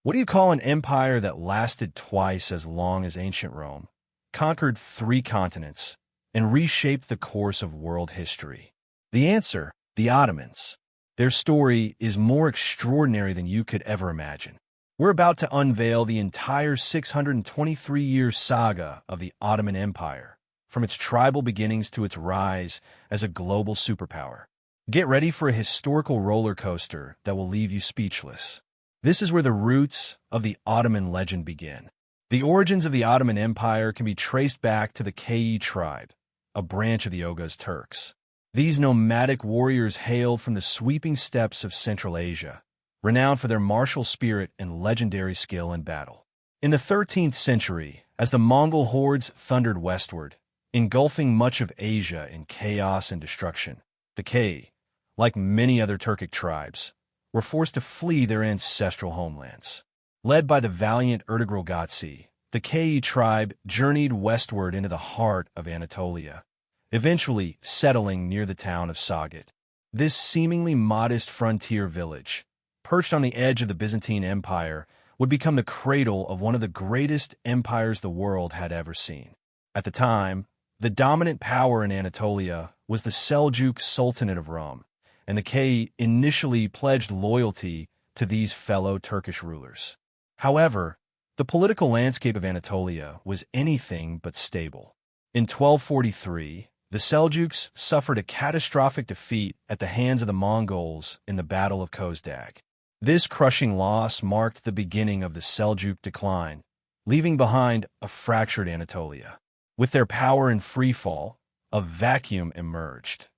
What do you call an empire that lasted twice as long as ancient Rome, conquered 3 continents, and reshaped the course of world history? The answer: the Ottomans. Their story is more extraordinary than you could ever imagine. We're about to unveil the entire 623-year saga of the Ottoman Empire, from its tribal beginnings to its rise as a global superpower. Get ready for a historical roller coaster that will leave you speechless. This is where the roots of the Ottoman legend begin. The origins of the Ottoman Empire can be traced back to the Kayi tribe, a branch of the Oghuz Turks. These nomadic warriors hailed from the sweeping steppes of Central Asia, renowned for their martial spirit and legendary skill in battle. In the 13th century, as the Mongol hordes thundered westward, engulfing much of Asia in chaos and destruction, the Kayi, like many other Turkic tribes, were forced to flee their ancestral homelands. Led by the valiant Ertugrul Gotsi, the Kayi tribe journeyed westward into the heart of Anatolia, eventually settling near the town of Sagat. This seemingly modest frontier village, perched on the edge of the Byzantine Empire, would become the cradle of one of the greatest empires the world had ever seen. At the time, the dominant power in Anatolia was the Seljuk Sultanate of Rum, and the Kayi initially pledged loyalty to these fellow Turkish rulers. However, the political landscape of Anatolia was anything but stable. In 1243, the Seljuks suffered a catastrophic defeat at the hands of the Mongols in the Battle of Kozdag. This crushing loss marked the beginning of the Seljuk decline, leaving behind a fractured Anatolia. With their power in freefall, a vacuum emerged,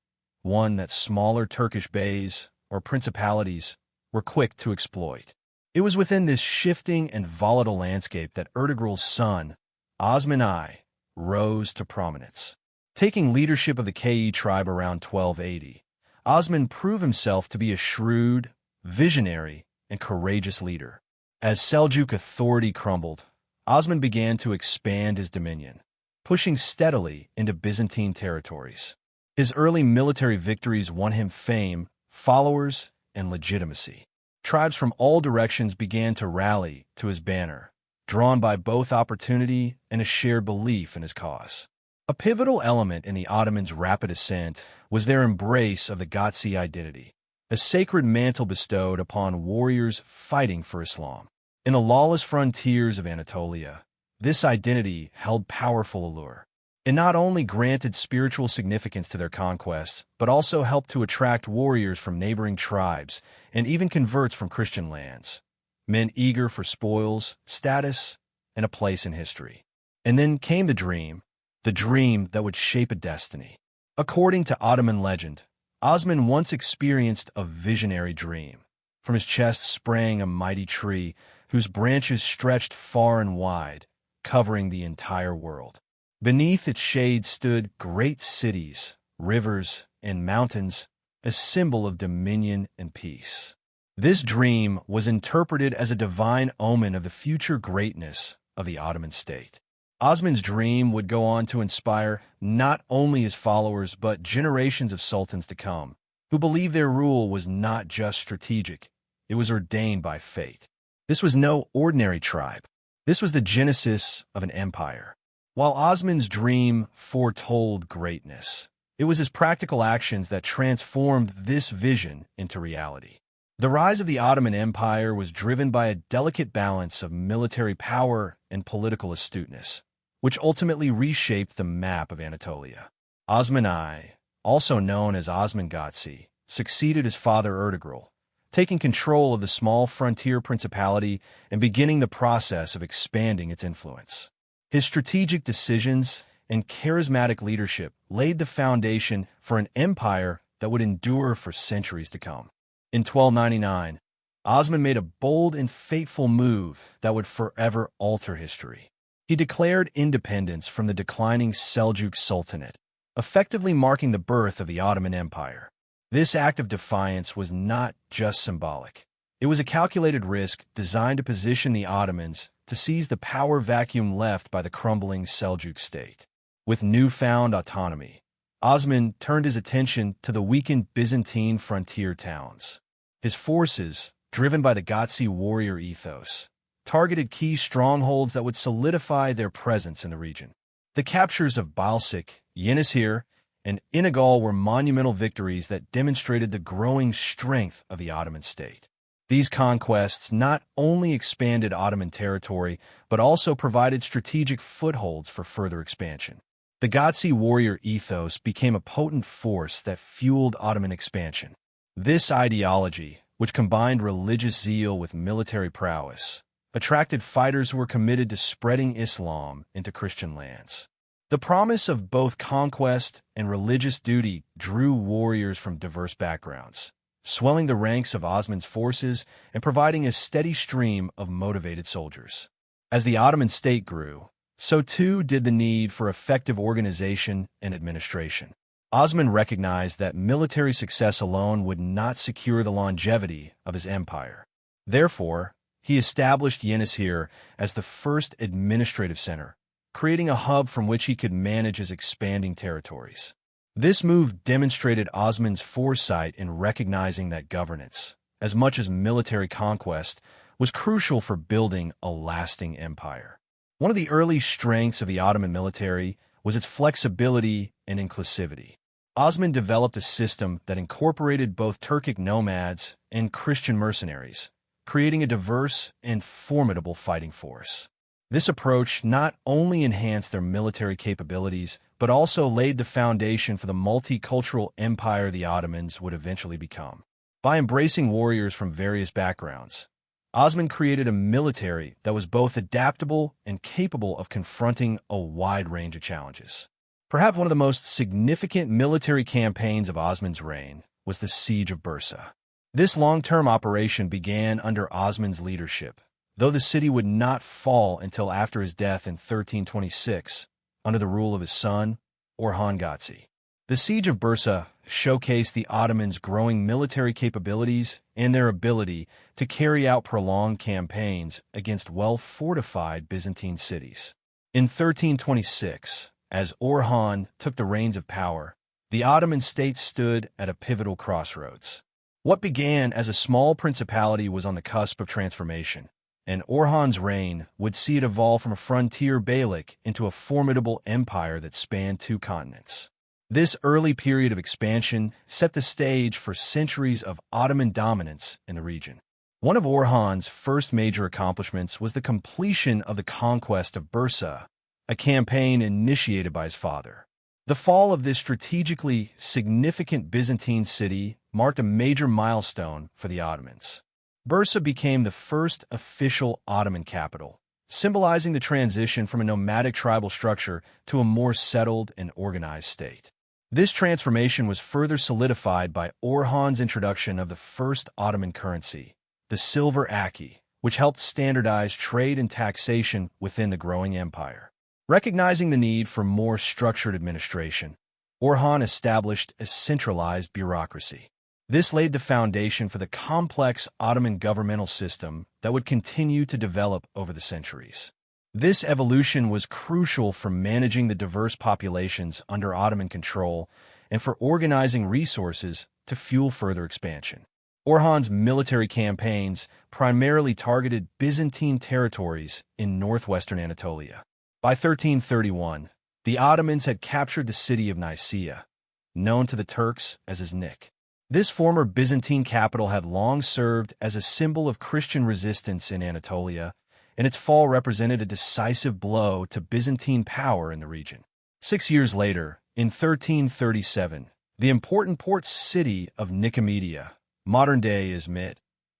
one that smaller Turkish beys or principalities were quick to exploit. It was within this shifting and volatile landscape that Ertugrul's son, Osman I, rose to prominence. Taking leadership of the Kayi tribe around 1280, Osman proved himself to be a shrewd, visionary, and courageous leader. As Seljuk authority crumbled, Osman began to expand his dominion, pushing steadily into Byzantine territories. His early military victories won him fame, followers, and legitimacy. Tribes from all directions began to rally to his banner, drawn by both opportunity and a shared belief in his cause. A pivotal element in the Ottomans' rapid ascent was their embrace of the Gotsi identity, a sacred mantle bestowed upon warriors fighting for Islam. In the lawless frontiers of Anatolia, this identity held powerful allure. It not only granted spiritual significance to their conquests, but also helped to attract warriors from neighboring tribes and even converts from Christian lands, men eager for spoils, status, and a place in history. And then came the dream that would shape a destiny. According to Ottoman legend, Osman once experienced a visionary dream. From his chest sprang a mighty tree whose branches stretched far and wide, covering the entire world. Beneath its shade stood great cities, rivers, and mountains, a symbol of dominion and peace. This dream was interpreted as a divine omen of the future greatness of the Ottoman state. Osman's dream would go on to inspire not only his followers but generations of sultans to come, who believed their rule was not just strategic, it was ordained by fate. This was no ordinary tribe. This was the genesis of an empire. While Osman's dream foretold greatness, it was his practical actions that transformed this vision into reality. The rise of the Ottoman Empire was driven by a delicate balance of military power and political astuteness, which ultimately reshaped the map of Anatolia. Osman I, also known as Osman Gotsi, succeeded his father Ertugrul, taking control of the small frontier principality and beginning the process of expanding its influence. His strategic decisions and charismatic leadership laid the foundation for an empire that would endure for centuries to come. In 1299, Osman made a bold and fateful move that would forever alter history. He declared independence from the declining Seljuk Sultanate, effectively marking the birth of the Ottoman Empire. This act of defiance was not just symbolic. It was a calculated risk designed to position the Ottomans to seize the power vacuum left by the crumbling Seljuk state. With newfound autonomy, Osman turned his attention to the weakened Byzantine frontier towns. His forces, driven by the Gotsi warrior ethos, targeted key strongholds that would solidify their presence in the region. The captures of Beylik, Yenishehir, and Inagol were monumental victories that demonstrated the growing strength of the Ottoman state. These conquests not only expanded Ottoman territory, but also provided strategic footholds for further expansion. The Ghazi warrior ethos became a potent force that fueled Ottoman expansion. This ideology, which combined religious zeal with military prowess, attracted fighters who were committed to spreading Islam into Christian lands. The promise of both conquest and religious duty drew warriors from diverse backgrounds, swelling the ranks of Osman's forces and providing a steady stream of motivated soldiers. As the Ottoman state grew, so too did the need for effective organization and administration. Osman recognized that military success alone would not secure the longevity of his empire. Therefore, he established Yenishehir as the first administrative center, creating a hub from which he could manage his expanding territories. This move demonstrated Osman's foresight in recognizing that governance, as much as military conquest, was crucial for building a lasting empire. One of the early strengths of the Ottoman military was its flexibility and inclusivity. Osman developed a system that incorporated both Turkic nomads and Christian mercenaries, creating a diverse and formidable fighting force. This approach not only enhanced their military capabilities, but also laid the foundation for the multicultural empire the Ottomans would eventually become. By embracing warriors from various backgrounds, Osman created a military that was both adaptable and capable of confronting a wide range of challenges. Perhaps one of the most significant military campaigns of Osman's reign was the Siege of Bursa. This long-term operation began under Osman's leadership, though the city would not fall until after his death in 1326, under the rule of his son, Orhan Ghazi. The Siege of Bursa showcased the Ottomans' growing military capabilities and their ability to carry out prolonged campaigns against well-fortified Byzantine cities. In 1326, as Orhan took the reins of power, the Ottoman state stood at a pivotal crossroads. What began as a small principality was on the cusp of transformation, and Orhan's reign would see it evolve from a frontier beylik into a formidable empire that spanned 2 continents. This early period of expansion set the stage for centuries of Ottoman dominance in the region. One of Orhan's first major accomplishments was the completion of the conquest of Bursa, a campaign initiated by his father. The fall of this strategically significant Byzantine city marked a major milestone for the Ottomans. Bursa became the first official Ottoman capital, symbolizing the transition from a nomadic tribal structure to a more settled and organized state. This transformation was further solidified by Orhan's introduction of the first Ottoman currency, the silver aki, which helped standardize trade and taxation within the growing empire. Recognizing the need for more structured administration, Orhan established a centralized bureaucracy. This laid the foundation for the complex Ottoman governmental system that would continue to develop over the centuries. This evolution was crucial for managing the diverse populations under Ottoman control and for organizing resources to fuel further expansion. Orhan's military campaigns primarily targeted Byzantine territories in northwestern Anatolia. By 1331, the Ottomans had captured the city of Nicaea, known to the Turks as Iznik. This former Byzantine capital had long served as a symbol of Christian resistance in Anatolia, and its fall represented a decisive blow to Byzantine power in the region. 6 years later, in 1337, the important port city of Nicomedia, modern-day Izmit,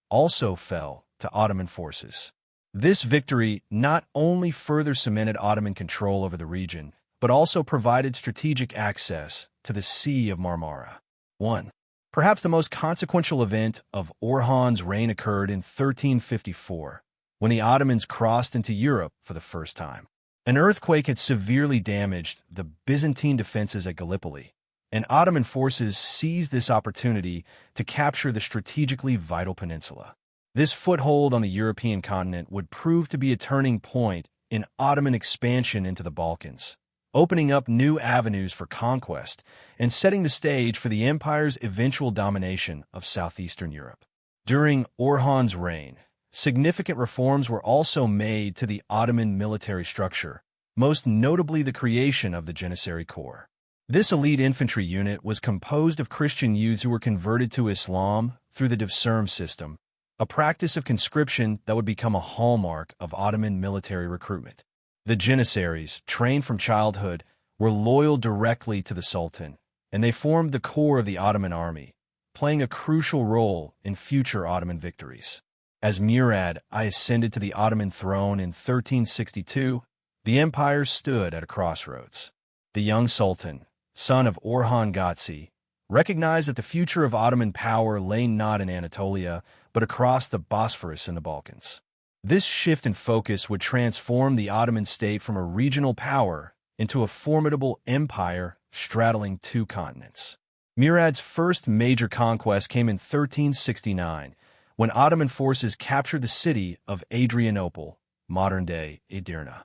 also fell to Ottoman forces. This victory not only further cemented Ottoman control over the region, but also provided strategic access to the Sea of Marmara. 1. Perhaps the most consequential event of Orhan's reign occurred in 1354, when the Ottomans crossed into Europe for the first time. An earthquake had severely damaged the Byzantine defenses at Gallipoli, and Ottoman forces seized this opportunity to capture the strategically vital peninsula. This foothold on the European continent would prove to be a turning point in Ottoman expansion into the Balkans, opening up new avenues for conquest and setting the stage for the empire's eventual domination of southeastern Europe. During Orhan's reign, significant reforms were also made to the Ottoman military structure, most notably the creation of the Janissary Corps. This elite infantry unit was composed of Christian youths who were converted to Islam through the devsirme system, a practice of conscription that would become a hallmark of Ottoman military recruitment. The Janissaries, trained from childhood, were loyal directly to the Sultan, and they formed the core of the Ottoman army, playing a crucial role in future Ottoman victories. As Murad I ascended to the Ottoman throne in 1362, the empire stood at a crossroads. The young Sultan, son of Orhan Gazi, recognized that the future of Ottoman power lay not in Anatolia, but across the Bosphorus in the Balkans. This shift in focus would transform the Ottoman state from a regional power into a formidable empire straddling two continents. Murad's first major conquest came in 1369, when Ottoman forces captured the city of Adrianople, modern-day Edirne.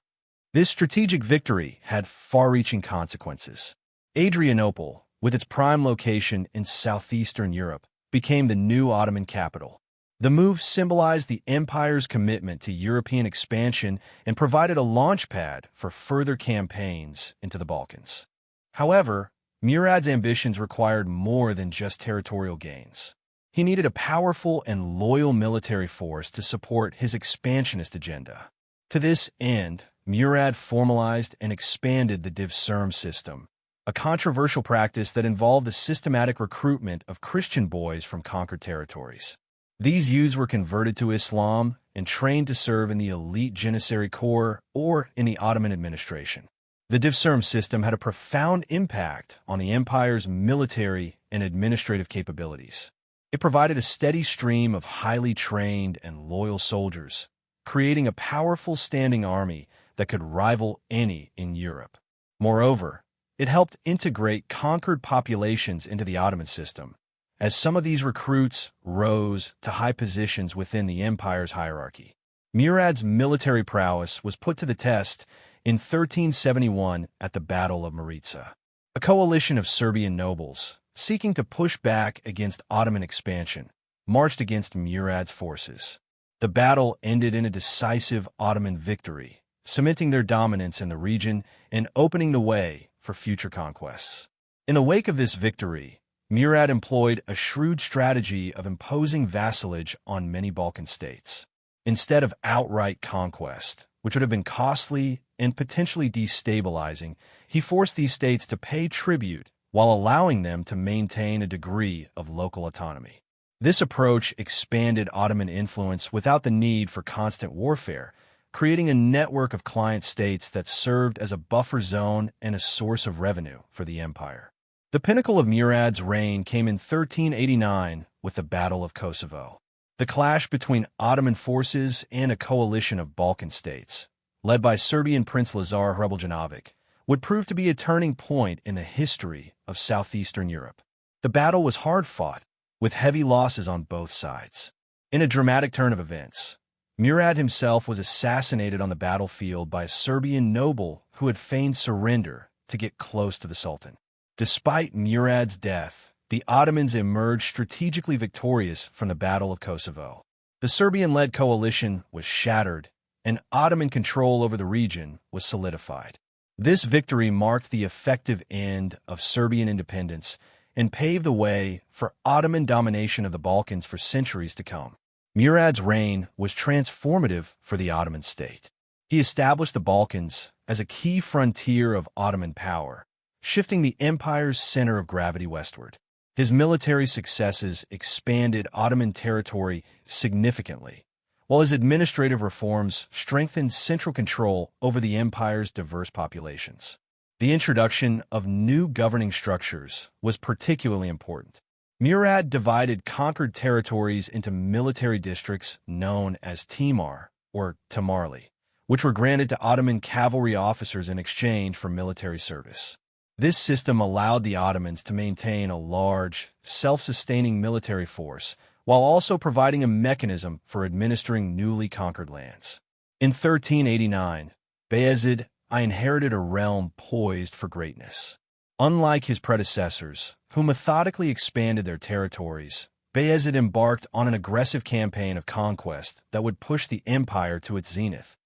This strategic victory had far-reaching consequences. Adrianople, with its prime location in southeastern Europe, became the new Ottoman capital. The move symbolized the empire's commitment to European expansion and provided a launchpad for further campaigns into the Balkans. However, Murad's ambitions required more than just territorial gains. He needed a powerful and loyal military force to support his expansionist agenda. To this end, Murad formalized and expanded the devsirme system, a controversial practice that involved the systematic recruitment of Christian boys from conquered territories. These youths were converted to Islam and trained to serve in the elite Janissary Corps or in the Ottoman administration. The devsirme system had a profound impact on the empire's military and administrative capabilities. It provided a steady stream of highly trained and loyal soldiers, creating a powerful standing army that could rival any in Europe. Moreover, it helped integrate conquered populations into the Ottoman system, as some of these recruits rose to high positions within the empire's hierarchy. Murad's military prowess was put to the test in 1371 at the Battle of Maritsa. A coalition of Serbian nobles, seeking to push back against Ottoman expansion, marched against Murad's forces. The battle ended in a decisive Ottoman victory, cementing their dominance in the region and opening the way for future conquests. In the wake of this victory, Murad employed a shrewd strategy of imposing vassalage on many Balkan states. Instead of outright conquest, which would have been costly and potentially destabilizing, he forced these states to pay tribute while allowing them to maintain a degree of local autonomy. This approach expanded Ottoman influence without the need for constant warfare, creating a network of client states that served as a buffer zone and a source of revenue for the empire. The pinnacle of Murad's reign came in 1389 with the Battle of Kosovo. The clash between Ottoman forces and a coalition of Balkan states, led by Serbian Prince Lazar Hrebeljanović, would prove to be a turning point in the history of southeastern Europe. The battle was hard-fought, with heavy losses on both sides. In a dramatic turn of events, Murad himself was assassinated on the battlefield by a Serbian noble who had feigned surrender to get close to the Sultan. Despite Murad's death, the Ottomans emerged strategically victorious from the Battle of Kosovo. The Serbian-led coalition was shattered, and Ottoman control over the region was solidified. This victory marked the effective end of Serbian independence and paved the way for Ottoman domination of the Balkans for centuries to come. Murad's reign was transformative for the Ottoman state. He established the Balkans as a key frontier of Ottoman power, shifting the empire's center of gravity westward. His military successes expanded Ottoman territory significantly, while his administrative reforms strengthened central control over the empire's diverse populations. The introduction of new governing structures was particularly important. Murad divided conquered territories into military districts known as Timar or Tamarli, which were granted to Ottoman cavalry officers in exchange for military service. This system allowed the Ottomans to maintain a large, self-sustaining military force, while also providing a mechanism for administering newly conquered lands. In 1389, Bayezid I inherited a realm poised for greatness. Unlike his predecessors, who methodically expanded their territories, Bayezid embarked on an aggressive campaign of conquest that would push the empire to its zenith,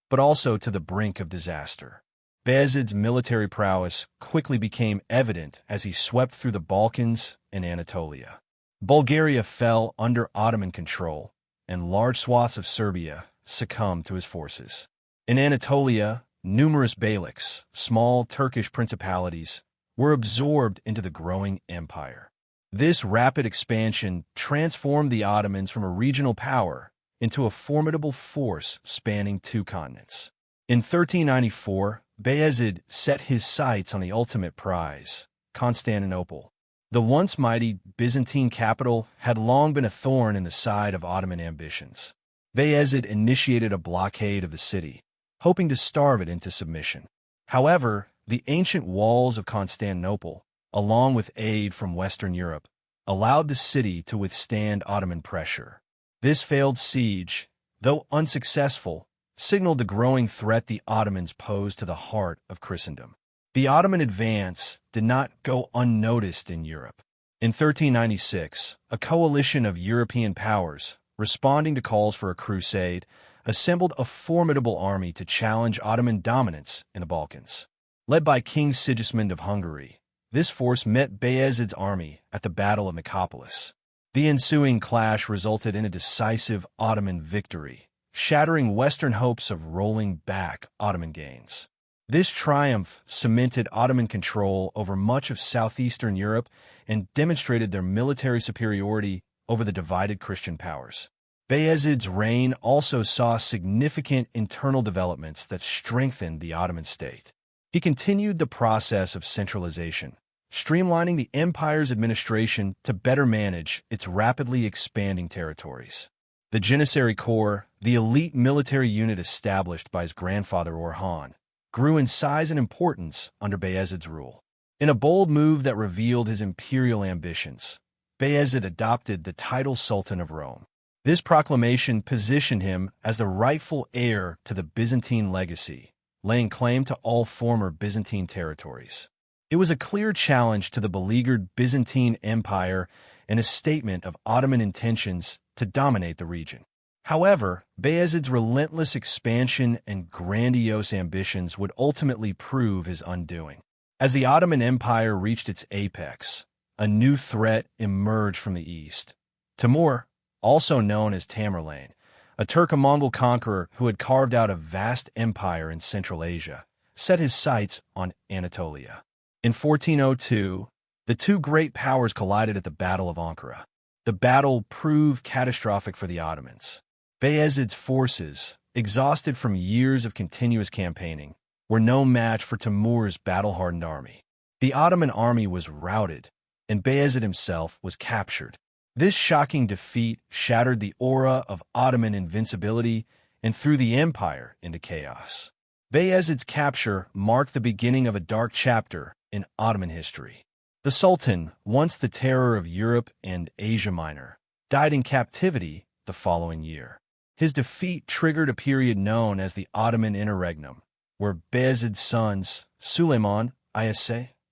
but also to the brink of disaster. Bayezid's military prowess quickly became evident as he swept through the Balkans and Anatolia. Bulgaria fell under Ottoman control, and large swaths of Serbia succumbed to his forces. In Anatolia, numerous beyliks, small Turkish principalities, were absorbed into the growing empire. This rapid expansion transformed the Ottomans from a regional power into a formidable force spanning 2 continents. In 1394, Bayezid set his sights on the ultimate prize, Constantinople. The once mighty Byzantine capital had long been a thorn in the side of Ottoman ambitions. Bayezid initiated a blockade of the city, hoping to starve it into submission. However, the ancient walls of Constantinople, along with aid from Western Europe, allowed the city to withstand Ottoman pressure. This failed siege, though unsuccessful, signaled the growing threat the Ottomans posed to the heart of Christendom. The Ottoman advance did not go unnoticed in Europe. In 1396, a coalition of European powers, responding to calls for a crusade, assembled a formidable army to challenge Ottoman dominance in the Balkans. Led by King Sigismund of Hungary, this force met Bayezid's army at the Battle of Nicopolis. The ensuing clash resulted in a decisive Ottoman victory, shattering Western hopes of rolling back Ottoman gains. This triumph cemented Ottoman control over much of southeastern Europe and demonstrated their military superiority over the divided Christian powers. Bayezid's reign also saw significant internal developments that strengthened the Ottoman state. He continued the process of centralization, streamlining the empire's administration to better manage its rapidly expanding territories. The Janissary Corps, the elite military unit established by his grandfather Orhan, grew in size and importance under Bayezid's rule. In a bold move that revealed his imperial ambitions, Bayezid adopted the title Sultan of Rome. This proclamation positioned him as the rightful heir to the Byzantine legacy, laying claim to all former Byzantine territories. It was a clear challenge to the beleaguered Byzantine Empire and a statement of Ottoman intentions to dominate the region. However, Bayezid's relentless expansion and grandiose ambitions would ultimately prove his undoing. As the Ottoman Empire reached its apex, a new threat emerged from the east. Timur, also known as Tamerlane, a Turco-Mongol conqueror who had carved out a vast empire in Central Asia, set his sights on Anatolia. In 1402, the 2 great powers collided at the Battle of Ankara. The battle proved catastrophic for the Ottomans. Bayezid's forces, exhausted from years of continuous campaigning, were no match for Timur's battle-hardened army. The Ottoman army was routed, and Bayezid himself was captured. This shocking defeat shattered the aura of Ottoman invincibility and threw the empire into chaos. Bayezid's capture marked the beginning of a dark chapter in Ottoman history. The Sultan, once the terror of Europe and Asia Minor, died in captivity the following year. His defeat triggered a period known as the Ottoman Interregnum, where Bayezid's sons, Suleiman I,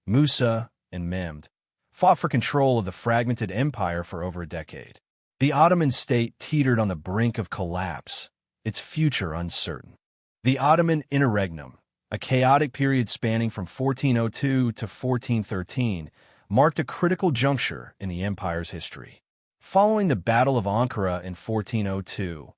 Musa, and Mehmed, fought for control of the fragmented empire for over a decade. The Ottoman state teetered on the brink of collapse, its future uncertain. The Ottoman Interregnum, a chaotic period spanning from 1402 to 1413, marked a critical juncture in the empire's history. Following the Battle of Ankara in 1402,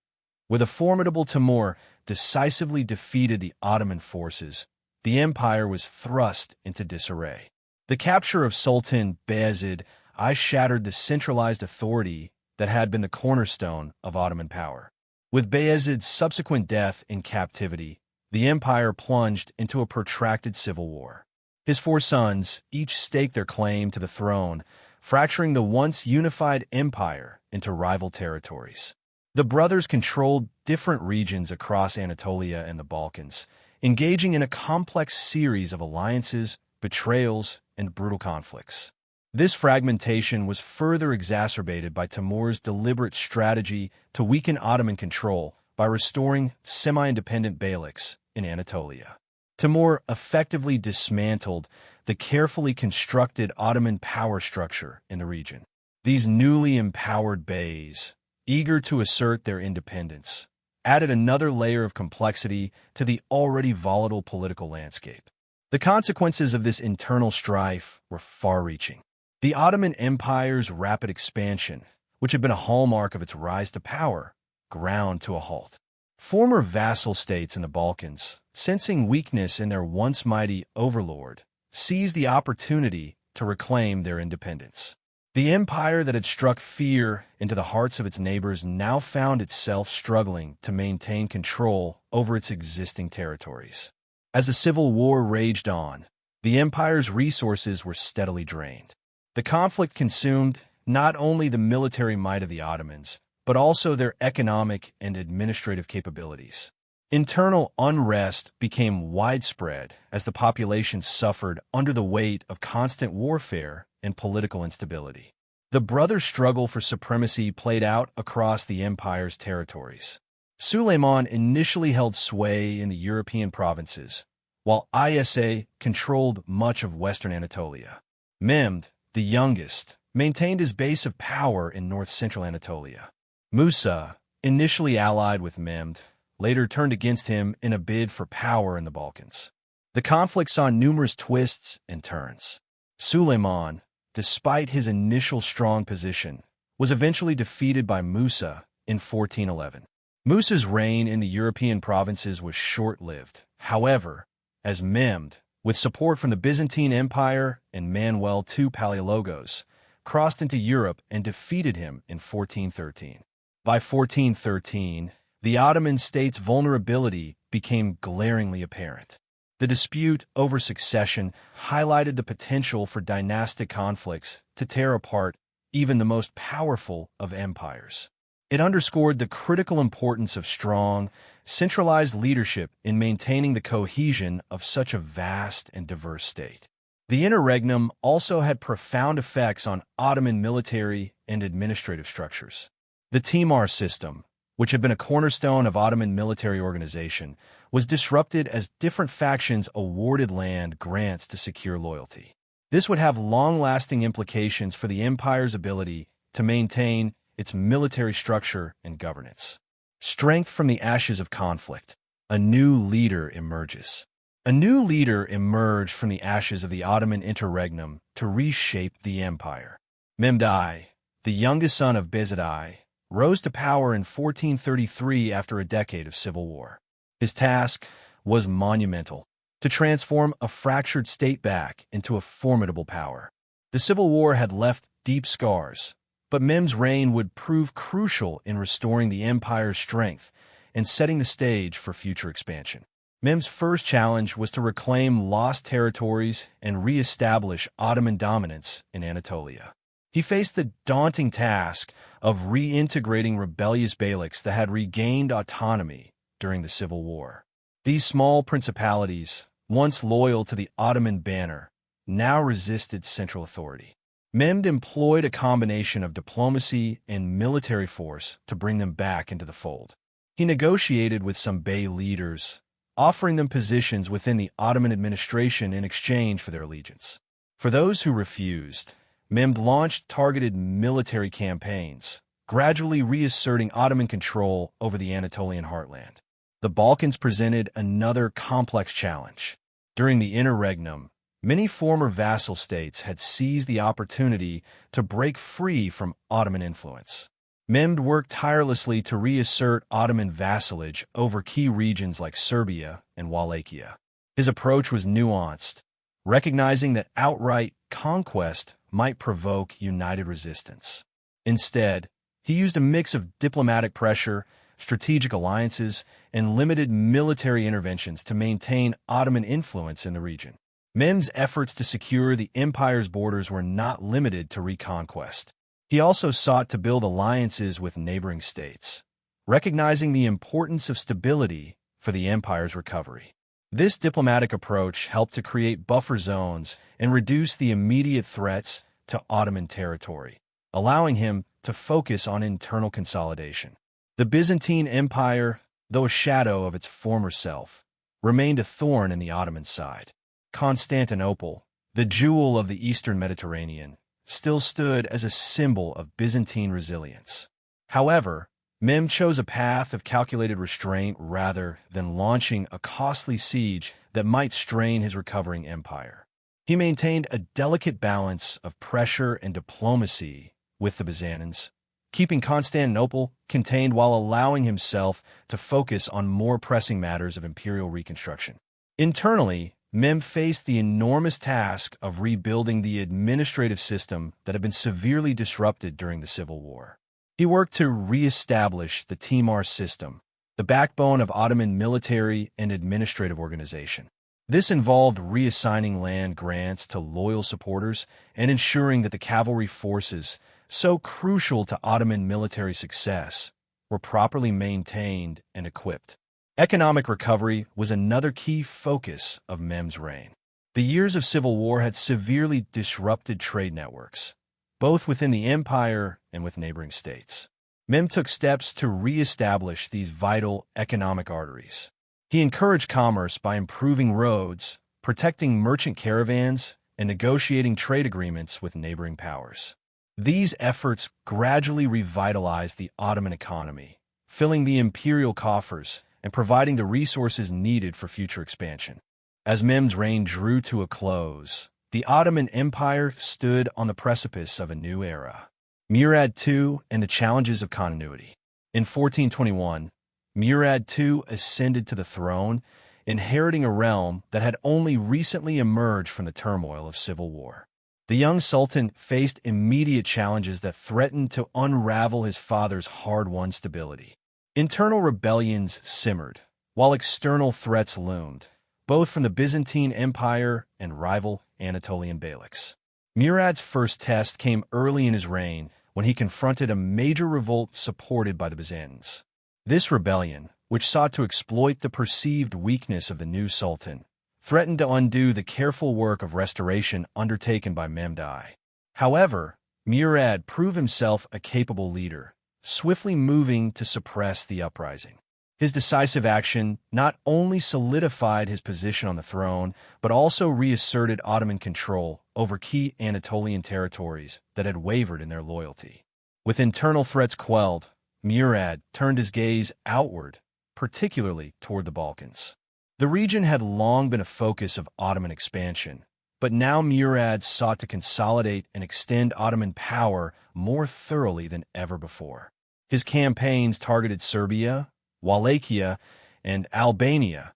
where the formidable Timur decisively defeated the Ottoman forces, the empire was thrust into disarray. The capture of Sultan Bayezid I shattered the centralized authority that had been the cornerstone of Ottoman power. With Bayezid's subsequent death in captivity, the empire plunged into a protracted civil war. His 4 sons each staked their claim to the throne, fracturing the once unified empire into rival territories. The brothers controlled different regions across Anatolia and the Balkans, engaging in a complex series of alliances, betrayals, and brutal conflicts. This fragmentation was further exacerbated by Timur's deliberate strategy to weaken Ottoman control by restoring semi-independent beyliks in Anatolia. Timur effectively dismantled the carefully constructed Ottoman power structure in the region. These newly empowered beys, eager to assert their independence, added another layer of complexity to the already volatile political landscape. The consequences of this internal strife were far-reaching. The Ottoman Empire's rapid expansion, which had been a hallmark of its rise to power, ground to a halt. Former vassal states in the Balkans, sensing weakness in their once mighty overlord, seized the opportunity to reclaim their independence. The empire that had struck fear into the hearts of its neighbors now found itself struggling to maintain control over its existing territories. As the civil war raged on, the empire's resources were steadily drained. The conflict consumed not only the military might of the Ottomans, but also their economic and administrative capabilities. Internal unrest became widespread as the population suffered under the weight of constant warfare and political instability. The brothers' struggle for supremacy played out across the empire's territories. Suleiman initially held sway in the European provinces, while Isa controlled much of western Anatolia. Mehmed, the youngest, maintained his base of power in north-central Anatolia. Musa, initially allied with Mehmed, later turned against him in a bid for power in the Balkans. The conflict saw numerous twists and turns. Suleiman, despite his initial strong position, was eventually defeated by Musa in 1411. Musa's reign in the European provinces was short-lived, however, as Mehmed, with support from the Byzantine Empire and Manuel II Palaiologos, crossed into Europe and defeated him in 1413. By 1413, the Ottoman state's vulnerability became glaringly apparent. The dispute over succession highlighted the potential for dynastic conflicts to tear apart even the most powerful of empires. It underscored the critical importance of strong, centralized leadership in maintaining the cohesion of such a vast and diverse state. The interregnum also had profound effects on Ottoman military and administrative structures. The Timar system, which had been a cornerstone of Ottoman military organization, was disrupted as different factions awarded land grants to secure loyalty. This would have long-lasting implications for the empire's ability to maintain its military structure and governance. Strength from the ashes of conflict. A new leader emerges. A new leader emerged from the ashes of the Ottoman interregnum to reshape the empire. Mehmed I, the youngest son of Bayezid I, rose to power in 1433 after a decade of civil war. His task was monumental: to transform a fractured state back into a formidable power. The civil war had left deep scars, but Mehmed's reign would prove crucial in restoring the empire's strength and setting the stage for future expansion. Mehmed's first challenge was to reclaim lost territories and re-establish Ottoman dominance in Anatolia. He faced the daunting task of reintegrating rebellious beyliks that had regained autonomy during the civil war. These small principalities, once loyal to the Ottoman banner, now resisted central authority. Mehmed employed a combination of diplomacy and military force to bring them back into the fold. He negotiated with some bey leaders, offering them positions within the Ottoman administration in exchange for their allegiance. For those who refused, Mehmed launched targeted military campaigns, gradually reasserting Ottoman control over the Anatolian heartland. The Balkans presented another complex challenge. During the interregnum, many former vassal states had seized the opportunity to break free from Ottoman influence. Mehmed worked tirelessly to reassert Ottoman vassalage over key regions like Serbia and Wallachia. His approach was nuanced, recognizing that outright conquest might provoke united resistance. Instead, he used a mix of diplomatic pressure, strategic alliances, and limited military interventions to maintain Ottoman influence in the region. Mehmed's efforts to secure the empire's borders were not limited to reconquest. He also sought to build alliances with neighboring states, recognizing the importance of stability for the empire's recovery. This diplomatic approach helped to create buffer zones and reduce the immediate threats to Ottoman territory, allowing him to focus on internal consolidation. The Byzantine Empire, though a shadow of its former self, remained a thorn in the Ottoman side. Constantinople, the jewel of the Eastern Mediterranean, still stood as a symbol of Byzantine resilience. However, Mim chose a path of calculated restraint rather than launching a costly siege that might strain his recovering empire. He maintained a delicate balance of pressure and diplomacy with the Byzantines, keeping Constantinople contained while allowing himself to focus on more pressing matters of imperial reconstruction. Internally, Mim faced the enormous task of rebuilding the administrative system that had been severely disrupted during the Civil War. He worked to re-establish the Timur system, the backbone of Ottoman military and administrative organization. This involved reassigning land grants to loyal supporters and ensuring that the cavalry forces, so crucial to Ottoman military success, were properly maintained and equipped. Economic recovery was another key focus of Mem's reign. The years of civil war had severely disrupted trade networks, both within the empire and with neighboring states. Mem took steps to re-establish these vital economic arteries. He encouraged commerce by improving roads, protecting merchant caravans, and negotiating trade agreements with neighboring powers. These efforts gradually revitalized the Ottoman economy, filling the imperial coffers and providing the resources needed for future expansion. As Mem's reign drew to a close, the Ottoman Empire stood on the precipice of a new era. Murad II and the challenges of continuity. In 1421, Murad II ascended to the throne, inheriting a realm that had only recently emerged from the turmoil of civil war. The young sultan faced immediate challenges that threatened to unravel his father's hard-won stability. Internal rebellions simmered, while external threats loomed, both from the Byzantine Empire and rival Anatolian beyliks. Murad's first test came early in his reign when he confronted a major revolt supported by the Byzantines. This rebellion, which sought to exploit the perceived weakness of the new sultan, threatened to undo the careful work of restoration undertaken by Mehmed I. However, Murad proved himself a capable leader, swiftly moving to suppress the uprising. His decisive action not only solidified his position on the throne, but also reasserted Ottoman control over key Anatolian territories that had wavered in their loyalty. With internal threats quelled, Murad turned his gaze outward, particularly toward the Balkans. The region had long been a focus of Ottoman expansion, but now Murad sought to consolidate and extend Ottoman power more thoroughly than ever before. His campaigns targeted Serbia, Wallachia, and Albania,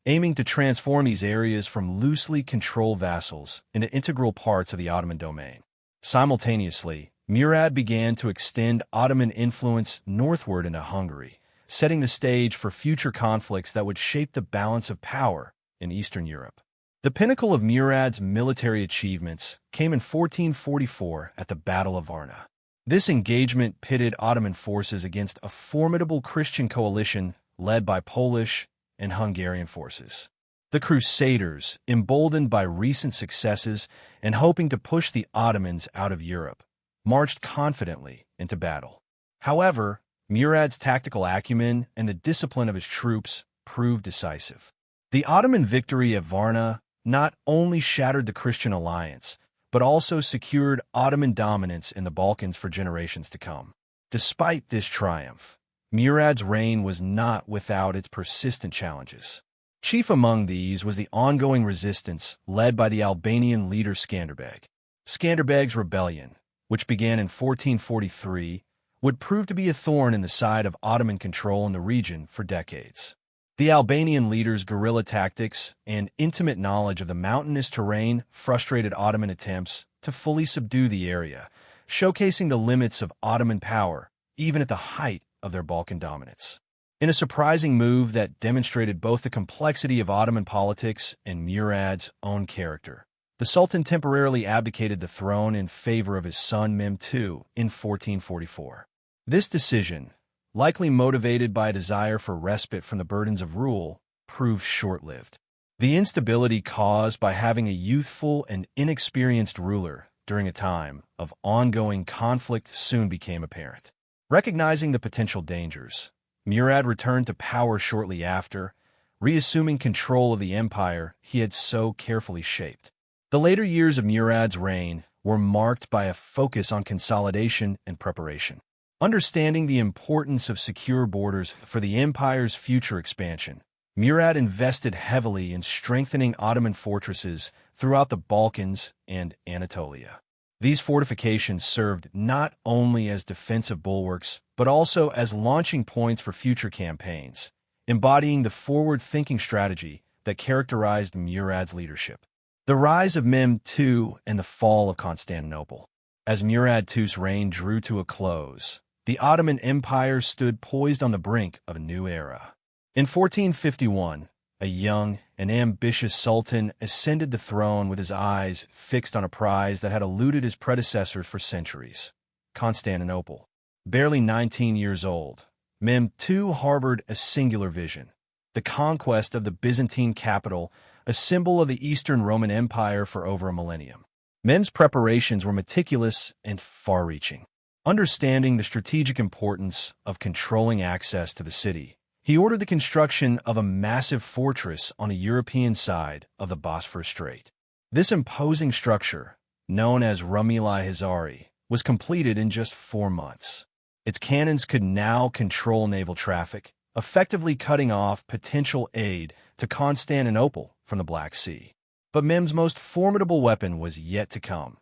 aiming to transform these areas from loosely controlled vassals into integral parts of the Ottoman domain. Simultaneously, Murad began to extend Ottoman influence northward into Hungary, setting the stage for future conflicts that would shape the balance of power in Eastern Europe. The pinnacle of Murad's military achievements came in 1444 at the Battle of Varna. This engagement pitted Ottoman forces against a formidable Christian coalition led by Polish and Hungarian forces. The Crusaders, emboldened by recent successes and hoping to push the Ottomans out of Europe, marched confidently into battle. However, Murad's tactical acumen and the discipline of his troops proved decisive. The Ottoman victory at Varna not only shattered the Christian alliance, but also secured Ottoman dominance in the Balkans for generations to come. Despite this triumph, Murad's reign was not without its persistent challenges. Chief among these was the ongoing resistance led by the Albanian leader Skanderbeg. Skanderbeg's rebellion, which began in 1443, would prove to be a thorn in the side of Ottoman control in the region for decades. The Albanian leader's guerrilla tactics and intimate knowledge of the mountainous terrain frustrated Ottoman attempts to fully subdue the area, showcasing the limits of Ottoman power even at the height of their Balkan dominance. In a surprising move that demonstrated both the complexity of Ottoman politics and Murad's own character, the Sultan temporarily abdicated the throne in favor of his son Mehmed II in 1444. This decision, likely motivated by a desire for respite from the burdens of rule, proved short-lived. The instability caused by having a youthful and inexperienced ruler during a time of ongoing conflict soon became apparent. Recognizing the potential dangers, Murad returned to power shortly after, reassuming control of the empire he had so carefully shaped. The later years of Murad's reign were marked by a focus on consolidation and preparation. Understanding the importance of secure borders for the empire's future expansion, Murad invested heavily in strengthening Ottoman fortresses throughout the Balkans and Anatolia. These fortifications served not only as defensive bulwarks, but also as launching points for future campaigns, embodying the forward-thinking strategy that characterized Murad's leadership. The rise of Mehmed II and the fall of Constantinople. As Murad II's reign drew to a close, the Ottoman Empire stood poised on the brink of a new era. In 1451, a young and ambitious sultan ascended the throne with his eyes fixed on a prize that had eluded his predecessors for centuries: Constantinople. Barely 19 years old, Mehmed II harbored a singular vision: the conquest of the Byzantine capital, a symbol of the Eastern Roman Empire for over a millennium. Mehmed's preparations were meticulous and far-reaching. Understanding the strategic importance of controlling access to the city, he ordered the construction of a massive fortress on the European side of the Bosphorus Strait. This imposing structure, known as Rumeli Hizari, was completed in just 4 months. Its cannons could now control naval traffic, effectively cutting off potential aid to Constantinople from the Black Sea. But Mehmed's most formidable weapon was yet to come.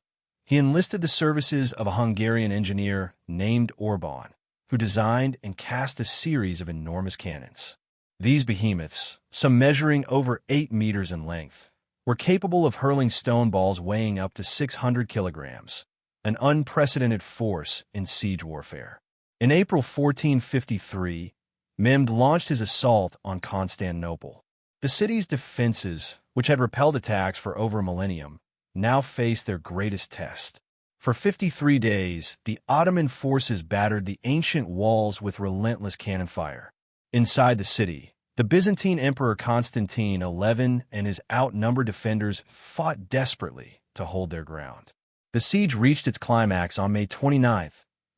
He enlisted the services of a Hungarian engineer named Orban, who designed and cast a series of enormous cannons. These behemoths, some measuring over 8 meters in length, were capable of hurling stone balls weighing up to 600 kilograms, an unprecedented force in siege warfare. In April 1453, Mehmed launched his assault on Constantinople. The city's defenses, which had repelled attacks for over a millennium, now faced their greatest test. For 53 days, the Ottoman forces battered the ancient walls with relentless cannon fire. Inside the city, the Byzantine Emperor Constantine XI and his outnumbered defenders fought desperately to hold their ground. The siege reached its climax on May 29,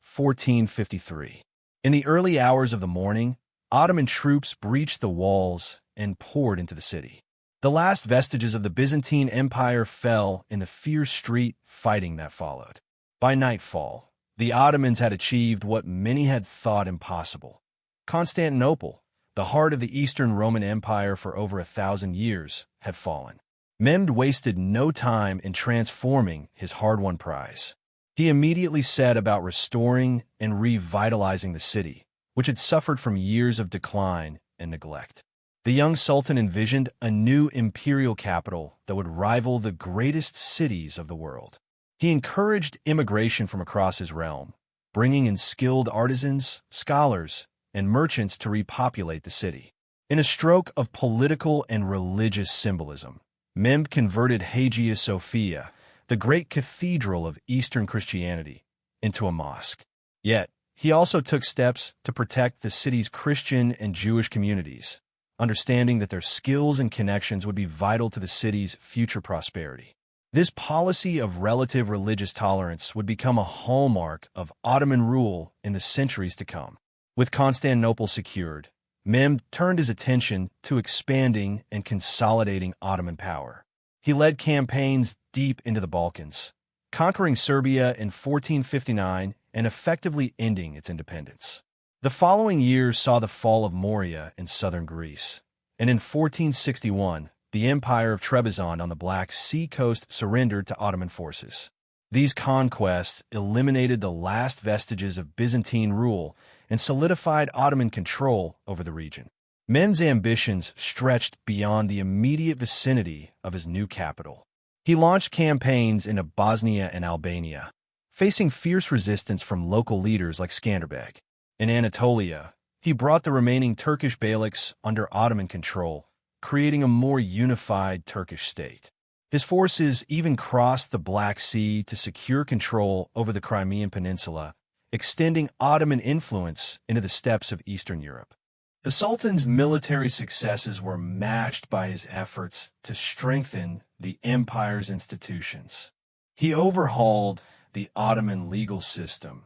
1453. In the early hours of the morning, Ottoman troops breached the walls and poured into the city. The last vestiges of the Byzantine Empire fell in the fierce street fighting that followed. By nightfall, the Ottomans had achieved what many had thought impossible. Constantinople, the heart of the Eastern Roman Empire for over 1,000 years, had fallen. Mehmed wasted no time in transforming his hard-won prize. He immediately set about restoring and revitalizing the city, which had suffered from years of decline and neglect. The young sultan envisioned a new imperial capital that would rival the greatest cities of the world. He encouraged immigration from across his realm, bringing in skilled artisans, scholars, and merchants to repopulate the city. In a stroke of political and religious symbolism, Mehmed converted Hagia Sophia, the great cathedral of Eastern Christianity, into a mosque. Yet, he also took steps to protect the city's Christian and Jewish communities, understanding that their skills and connections would be vital to the city's future prosperity. This policy of relative religious tolerance would become a hallmark of Ottoman rule in the centuries to come. With Constantinople secured, Mehmed turned his attention to expanding and consolidating Ottoman power. He led campaigns deep into the Balkans, conquering Serbia in 1459 and effectively ending its independence. The following year saw the fall of Morea in southern Greece, and in 1461, the Empire of Trebizond on the Black Sea coast surrendered to Ottoman forces. These conquests eliminated the last vestiges of Byzantine rule and solidified Ottoman control over the region. Mehmed's ambitions stretched beyond the immediate vicinity of his new capital. He launched campaigns into Bosnia and Albania, facing fierce resistance from local leaders like Skanderbeg. In Anatolia, he brought the remaining Turkish beyliks under Ottoman control, creating a more unified Turkish state. His forces even crossed the Black Sea to secure control over the Crimean Peninsula, extending Ottoman influence into the steppes of Eastern Europe. The Sultan's military successes were matched by his efforts to strengthen the empire's institutions. He overhauled the Ottoman legal system,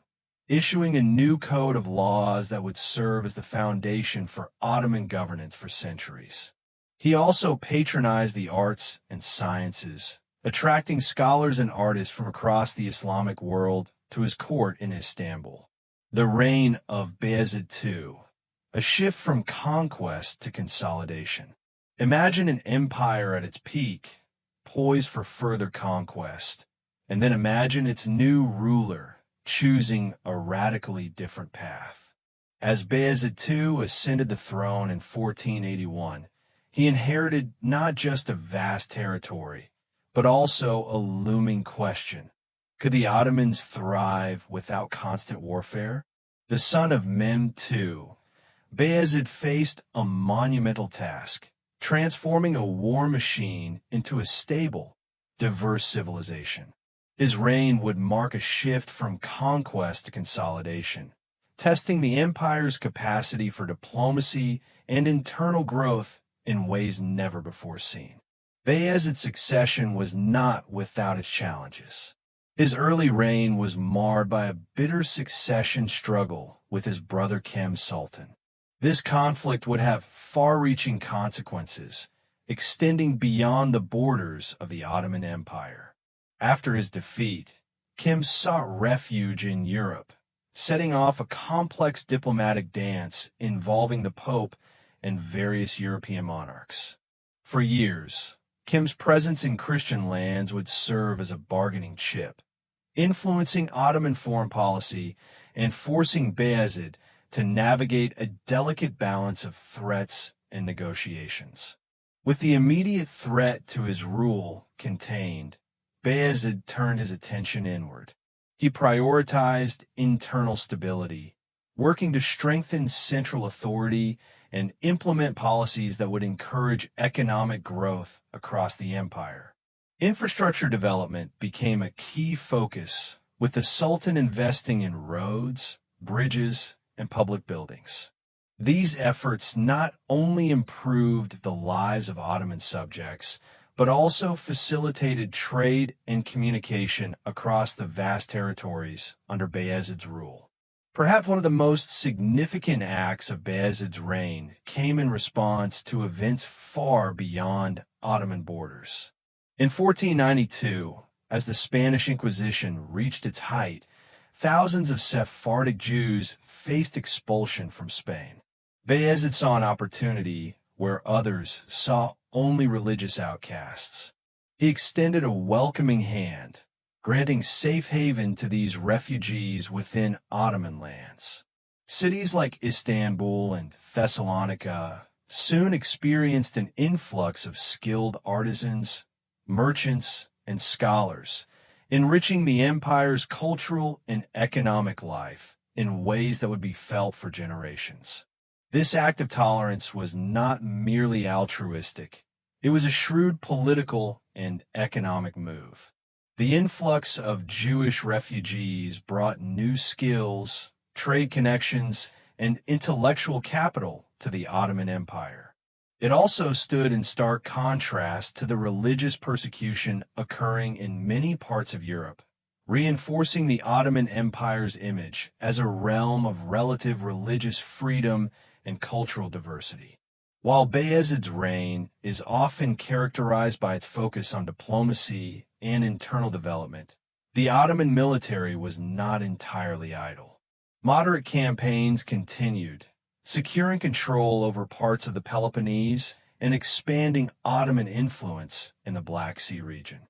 issuing a new code of laws that would serve as the foundation for Ottoman governance for centuries. He also patronized the arts and sciences, attracting scholars and artists from across the Islamic world to his court in Istanbul. The reign of Bayezid II, a shift from conquest to consolidation. Imagine an empire at its peak, poised for further conquest, and then imagine its new ruler choosing a radically different path. As Bayezid II ascended the throne in 1481, he inherited not just a vast territory, but also a looming question. Could the Ottomans thrive without constant warfare? The son of Mehmed II, Bayezid faced a monumental task, transforming a war machine into a stable, diverse civilization. His reign would mark a shift from conquest to consolidation, testing the empire's capacity for diplomacy and internal growth in ways never before seen. Bayezid's succession was not without its challenges. His early reign was marred by a bitter succession struggle with his brother Kim Sultan. This conflict would have far-reaching consequences, extending beyond the borders of the Ottoman Empire. After his defeat, Kim sought refuge in Europe, setting off a complex diplomatic dance involving the Pope and various European monarchs. For years, Kim's presence in Christian lands would serve as a bargaining chip, influencing Ottoman foreign policy and forcing Bayezid to navigate a delicate balance of threats and negotiations. With the immediate threat to his rule contained, Bayezid turned his attention inward. He prioritized internal stability, working to strengthen central authority and implement policies that would encourage economic growth across the empire. Infrastructure development became a key focus, with the Sultan investing in roads, bridges, and public buildings. These efforts not only improved the lives of Ottoman subjects, but also facilitated trade and communication across the vast territories under Bayezid's rule. Perhaps one of the most significant acts of Bayezid's reign came in response to events far beyond Ottoman borders. In 1492, as the Spanish Inquisition reached its height, thousands of Sephardic Jews faced expulsion from Spain. Bayezid saw an opportunity where others saw only religious outcasts. He extended a welcoming hand, granting safe haven to these refugees within Ottoman lands. Cities like Istanbul and Thessalonica soon experienced an influx of skilled artisans, merchants, and scholars, enriching the empire's cultural and economic life in ways that would be felt for generations. This act of tolerance was not merely altruistic. It was a shrewd political and economic move. The influx of Jewish refugees brought new skills, trade connections, and intellectual capital to the Ottoman Empire. It also stood in stark contrast to the religious persecution occurring in many parts of Europe, reinforcing the Ottoman Empire's image as a realm of relative religious freedom and cultural diversity. While Bayezid's reign is often characterized by its focus on diplomacy and internal development, the Ottoman military was not entirely idle. Moderate campaigns continued, securing control over parts of the Peloponnese and expanding Ottoman influence in the Black Sea region.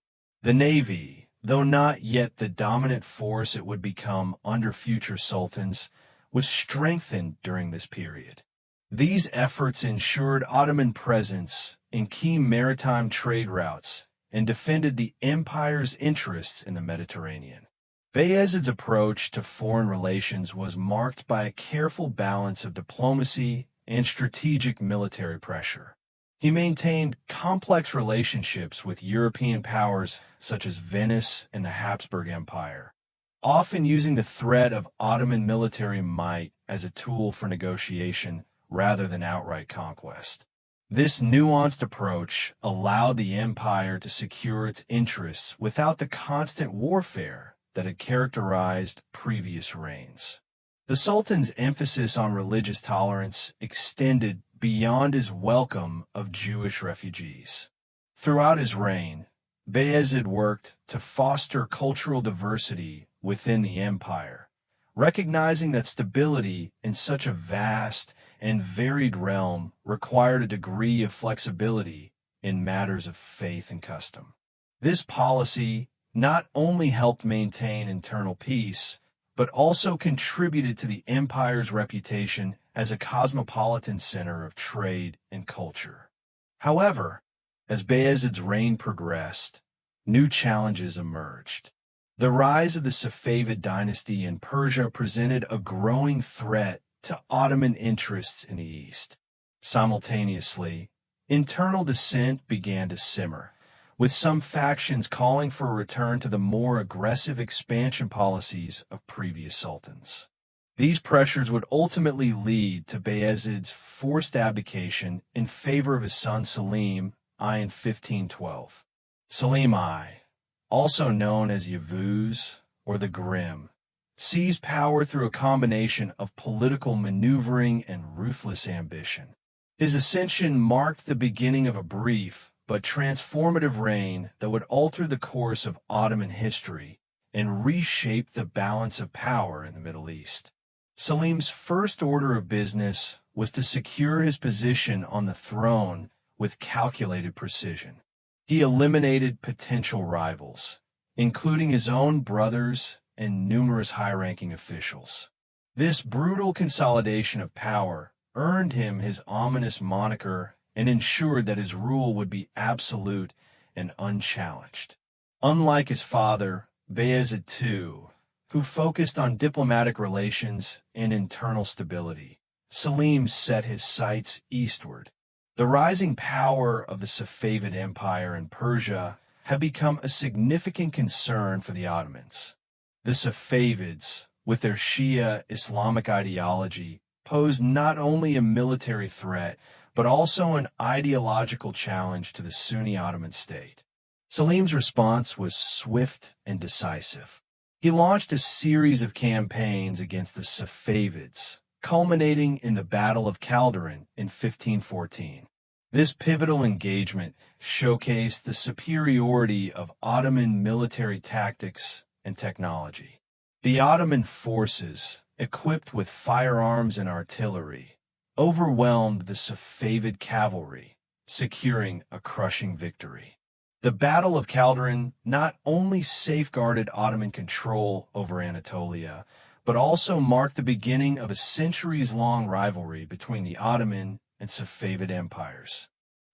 The navy, though not yet the dominant force it would become under future sultans, was strengthened during this period. These efforts ensured Ottoman presence in key maritime trade routes and defended the empire's interests in the Mediterranean. Bayezid's approach to foreign relations was marked by a careful balance of diplomacy and strategic military pressure. He maintained complex relationships with European powers such as Venice and the Habsburg Empire, often using the threat of Ottoman military might as a tool for negotiation rather than outright conquest. This nuanced approach allowed the empire to secure its interests without the constant warfare that had characterized previous reigns. The Sultan's emphasis on religious tolerance extended beyond his welcome of Jewish refugees. Throughout his reign, Bayezid worked to foster cultural diversity within the empire, recognizing that stability in such a vast and varied realm required a degree of flexibility in matters of faith and custom. This policy not only helped maintain internal peace, but also contributed to the empire's reputation as a cosmopolitan center of trade and culture. However, as Bayezid's reign progressed, new challenges emerged. The rise of the Safavid dynasty in Persia presented a growing threat to Ottoman interests in the east. Simultaneously, internal dissent began to simmer, with some factions calling for a return to the more aggressive expansion policies of previous sultans. These pressures would ultimately lead to Bayezid's forced abdication in favor of his son Suleiman I in 1512. Suleiman I, also known as Yavuz or the Grim, seized power through a combination of political maneuvering and ruthless ambition. His ascension marked the beginning of a brief but transformative reign that would alter the course of Ottoman history and reshape the balance of power in the Middle East. Selim's first order of business was to secure his position on the throne with calculated precision. He eliminated potential rivals, including his own brothers and numerous high-ranking officials. This brutal consolidation of power earned him his ominous moniker and ensured that his rule would be absolute and unchallenged. Unlike his father, Bayezid II, who focused on diplomatic relations and internal stability, Selim set his sights eastward. The rising power of the Safavid Empire in Persia had become a significant concern for the Ottomans. The Safavids, with their Shia Islamic ideology, posed not only a military threat, but also an ideological challenge to the Sunni Ottoman state. Selim's response was swift and decisive. He launched a series of campaigns against the Safavids, culminating in the Battle of Calderon in 1514. This pivotal engagement showcased the superiority of Ottoman military tactics and technology. The Ottoman forces, equipped with firearms and artillery, overwhelmed the Safavid cavalry, securing a crushing victory. The Battle of Calderon not only safeguarded Ottoman control over Anatolia, but also marked the beginning of a centuries-long rivalry between the Ottoman and Safavid empires.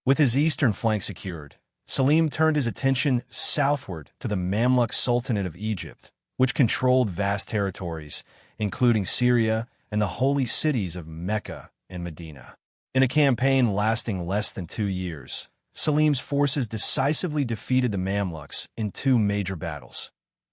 With his eastern flank secured, Selim turned his attention southward to the Mamluk Sultanate of Egypt, which controlled vast territories, including Syria and the holy cities of Mecca and Medina. In a campaign lasting less than 2 years, Selim's forces decisively defeated the Mamluks in 2 major battles,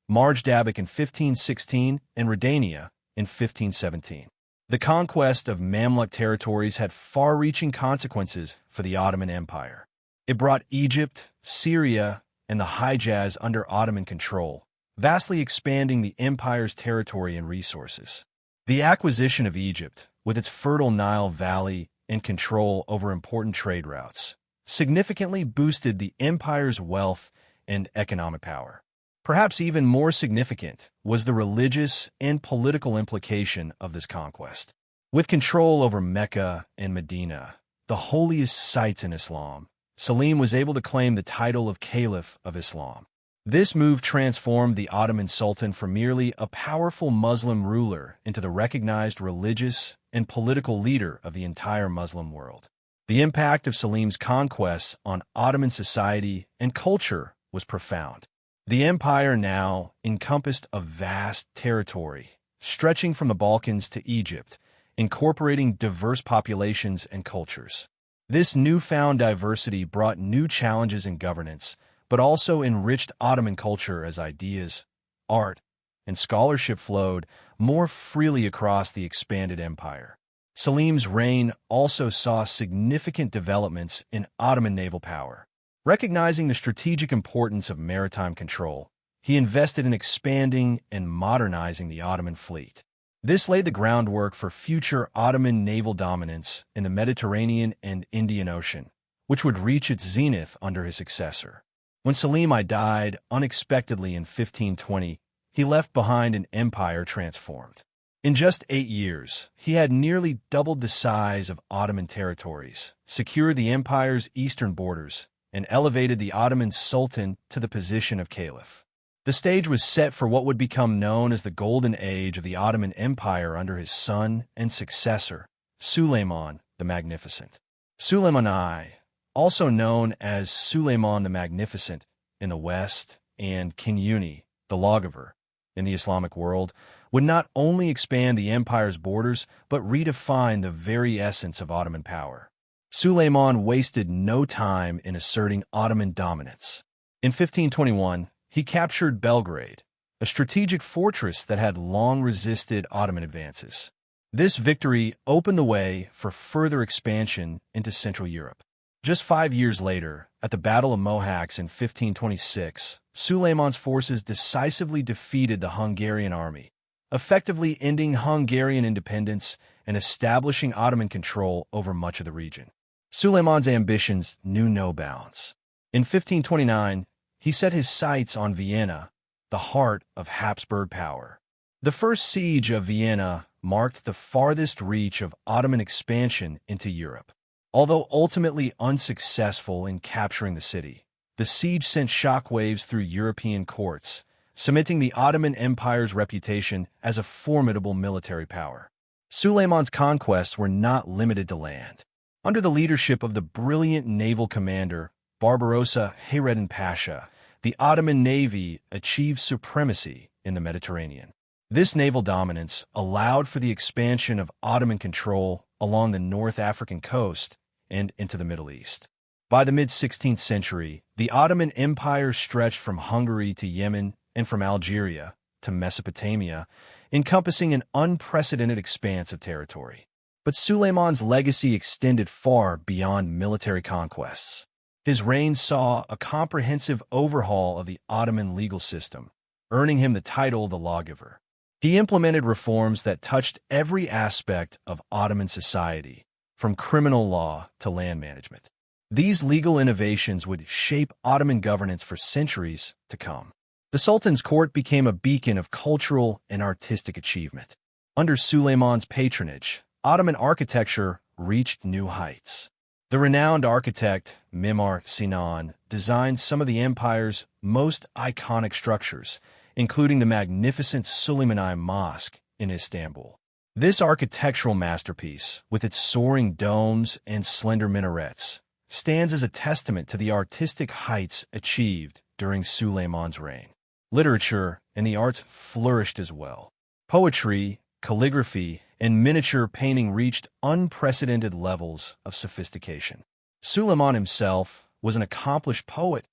Marj-Dabak in 1516 and Redania in 1517. The conquest of Mamluk territories had far-reaching consequences for the Ottoman Empire. It brought Egypt, Syria, and the Hijaz under Ottoman control, vastly expanding the empire's territory and resources. The acquisition of Egypt, with its fertile Nile Valley and control over important trade routes, significantly boosted the empire's wealth and economic power. Perhaps even more significant was the religious and political implication of this conquest. With control over Mecca and Medina, the holiest sites in Islam, Selim was able to claim the title of Caliph of Islam. This move transformed the Ottoman Sultan from merely a powerful Muslim ruler into the recognized religious and political leader of the entire Muslim world. The impact of Selim's conquests on Ottoman society and culture was profound. The empire now encompassed a vast territory, stretching from the Balkans to Egypt, incorporating diverse populations and cultures. This newfound diversity brought new challenges in governance, but also enriched Ottoman culture as ideas, art, and scholarship flowed more freely across the expanded empire. Selim's reign also saw significant developments in Ottoman naval power. Recognizing the strategic importance of maritime control, he invested in expanding and modernizing the Ottoman fleet. This laid the groundwork for future Ottoman naval dominance in the Mediterranean and Indian Ocean, which would reach its zenith under his successor. When Suleiman I died unexpectedly in 1520, he left behind an empire transformed. In just 8 years, he had nearly doubled the size of Ottoman territories, secured the empire's eastern borders, and elevated the Ottoman Sultan to the position of caliph. The stage was set for what would become known as the Golden Age of the Ottoman Empire under his son and successor, Suleiman the Magnificent. Suleiman I, also known as Suleiman the Magnificent in the West and Kinyuni, the lawgiver, in the Islamic world, would not only expand the empire's borders, but redefine the very essence of Ottoman power. Suleiman wasted no time in asserting Ottoman dominance. In 1521, he captured Belgrade, a strategic fortress that had long resisted Ottoman advances. This victory opened the way for further expansion into Central Europe. Just 5 years later, at the Battle of Mohacs in 1526, Suleiman's forces decisively defeated the Hungarian army, effectively ending Hungarian independence and establishing Ottoman control over much of the region. Suleiman's ambitions knew no bounds. In 1529, he set his sights on Vienna, the heart of Habsburg power. The first siege of Vienna marked the farthest reach of Ottoman expansion into Europe. Although ultimately unsuccessful in capturing the city, the siege sent shockwaves through European courts, cementing the Ottoman Empire's reputation as a formidable military power. Suleiman's conquests were not limited to land. Under the leadership of the brilliant naval commander Barbarossa Hayreddin Pasha, the Ottoman navy achieved supremacy in the Mediterranean. This naval dominance allowed for the expansion of Ottoman control along the North African coast and into the Middle East. By the mid-16th century, the Ottoman Empire stretched from Hungary to Yemen and from Algeria to Mesopotamia, encompassing an unprecedented expanse of territory. But Suleiman's legacy extended far beyond military conquests. His reign saw a comprehensive overhaul of the Ottoman legal system, earning him the title the lawgiver. He implemented reforms that touched every aspect of Ottoman society, from criminal law to land management. These legal innovations would shape Ottoman governance for centuries to come. The Sultan's court became a beacon of cultural and artistic achievement. Under Suleiman's patronage, Ottoman architecture reached new heights. The renowned architect Mimar Sinan designed some of the empire's most iconic structures, including the magnificent Suleiman I Mosque in Istanbul. This architectural masterpiece, with its soaring domes and slender minarets, stands as a testament to the artistic heights achieved during Suleiman's reign. Literature and the arts flourished as well. Poetry, calligraphy, and miniature painting reached unprecedented levels of sophistication. Suleiman himself was an accomplished poet,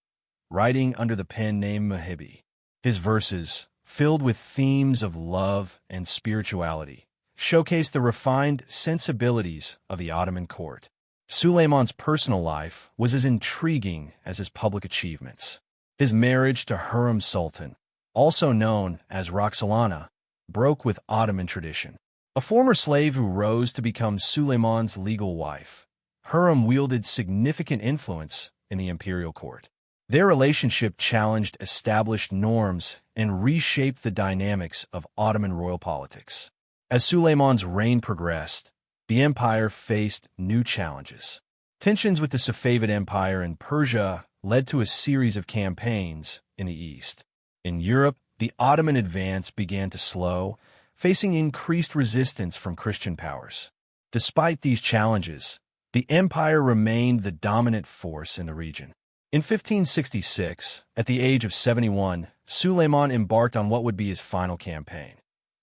writing under the pen name Muhibi. His verses, filled with themes of love and spirituality, showcased the refined sensibilities of the Ottoman court. Suleiman's personal life was as intriguing as his public achievements. His marriage to Hurrem Sultan, also known as Roxolana, broke with Ottoman tradition. A former slave who rose to become Suleiman's legal wife, Hurrem wielded significant influence in the imperial court. Their relationship challenged established norms and reshaped the dynamics of Ottoman royal politics. As Suleiman's reign progressed, the empire faced new challenges. Tensions with the Safavid Empire in Persia led to a series of campaigns in the east. In Europe, the Ottoman advance began to slow, facing increased resistance from Christian powers. Despite these challenges, the empire remained the dominant force in the region. In 1566, at the age of 71, Suleiman embarked on what would be his final campaign,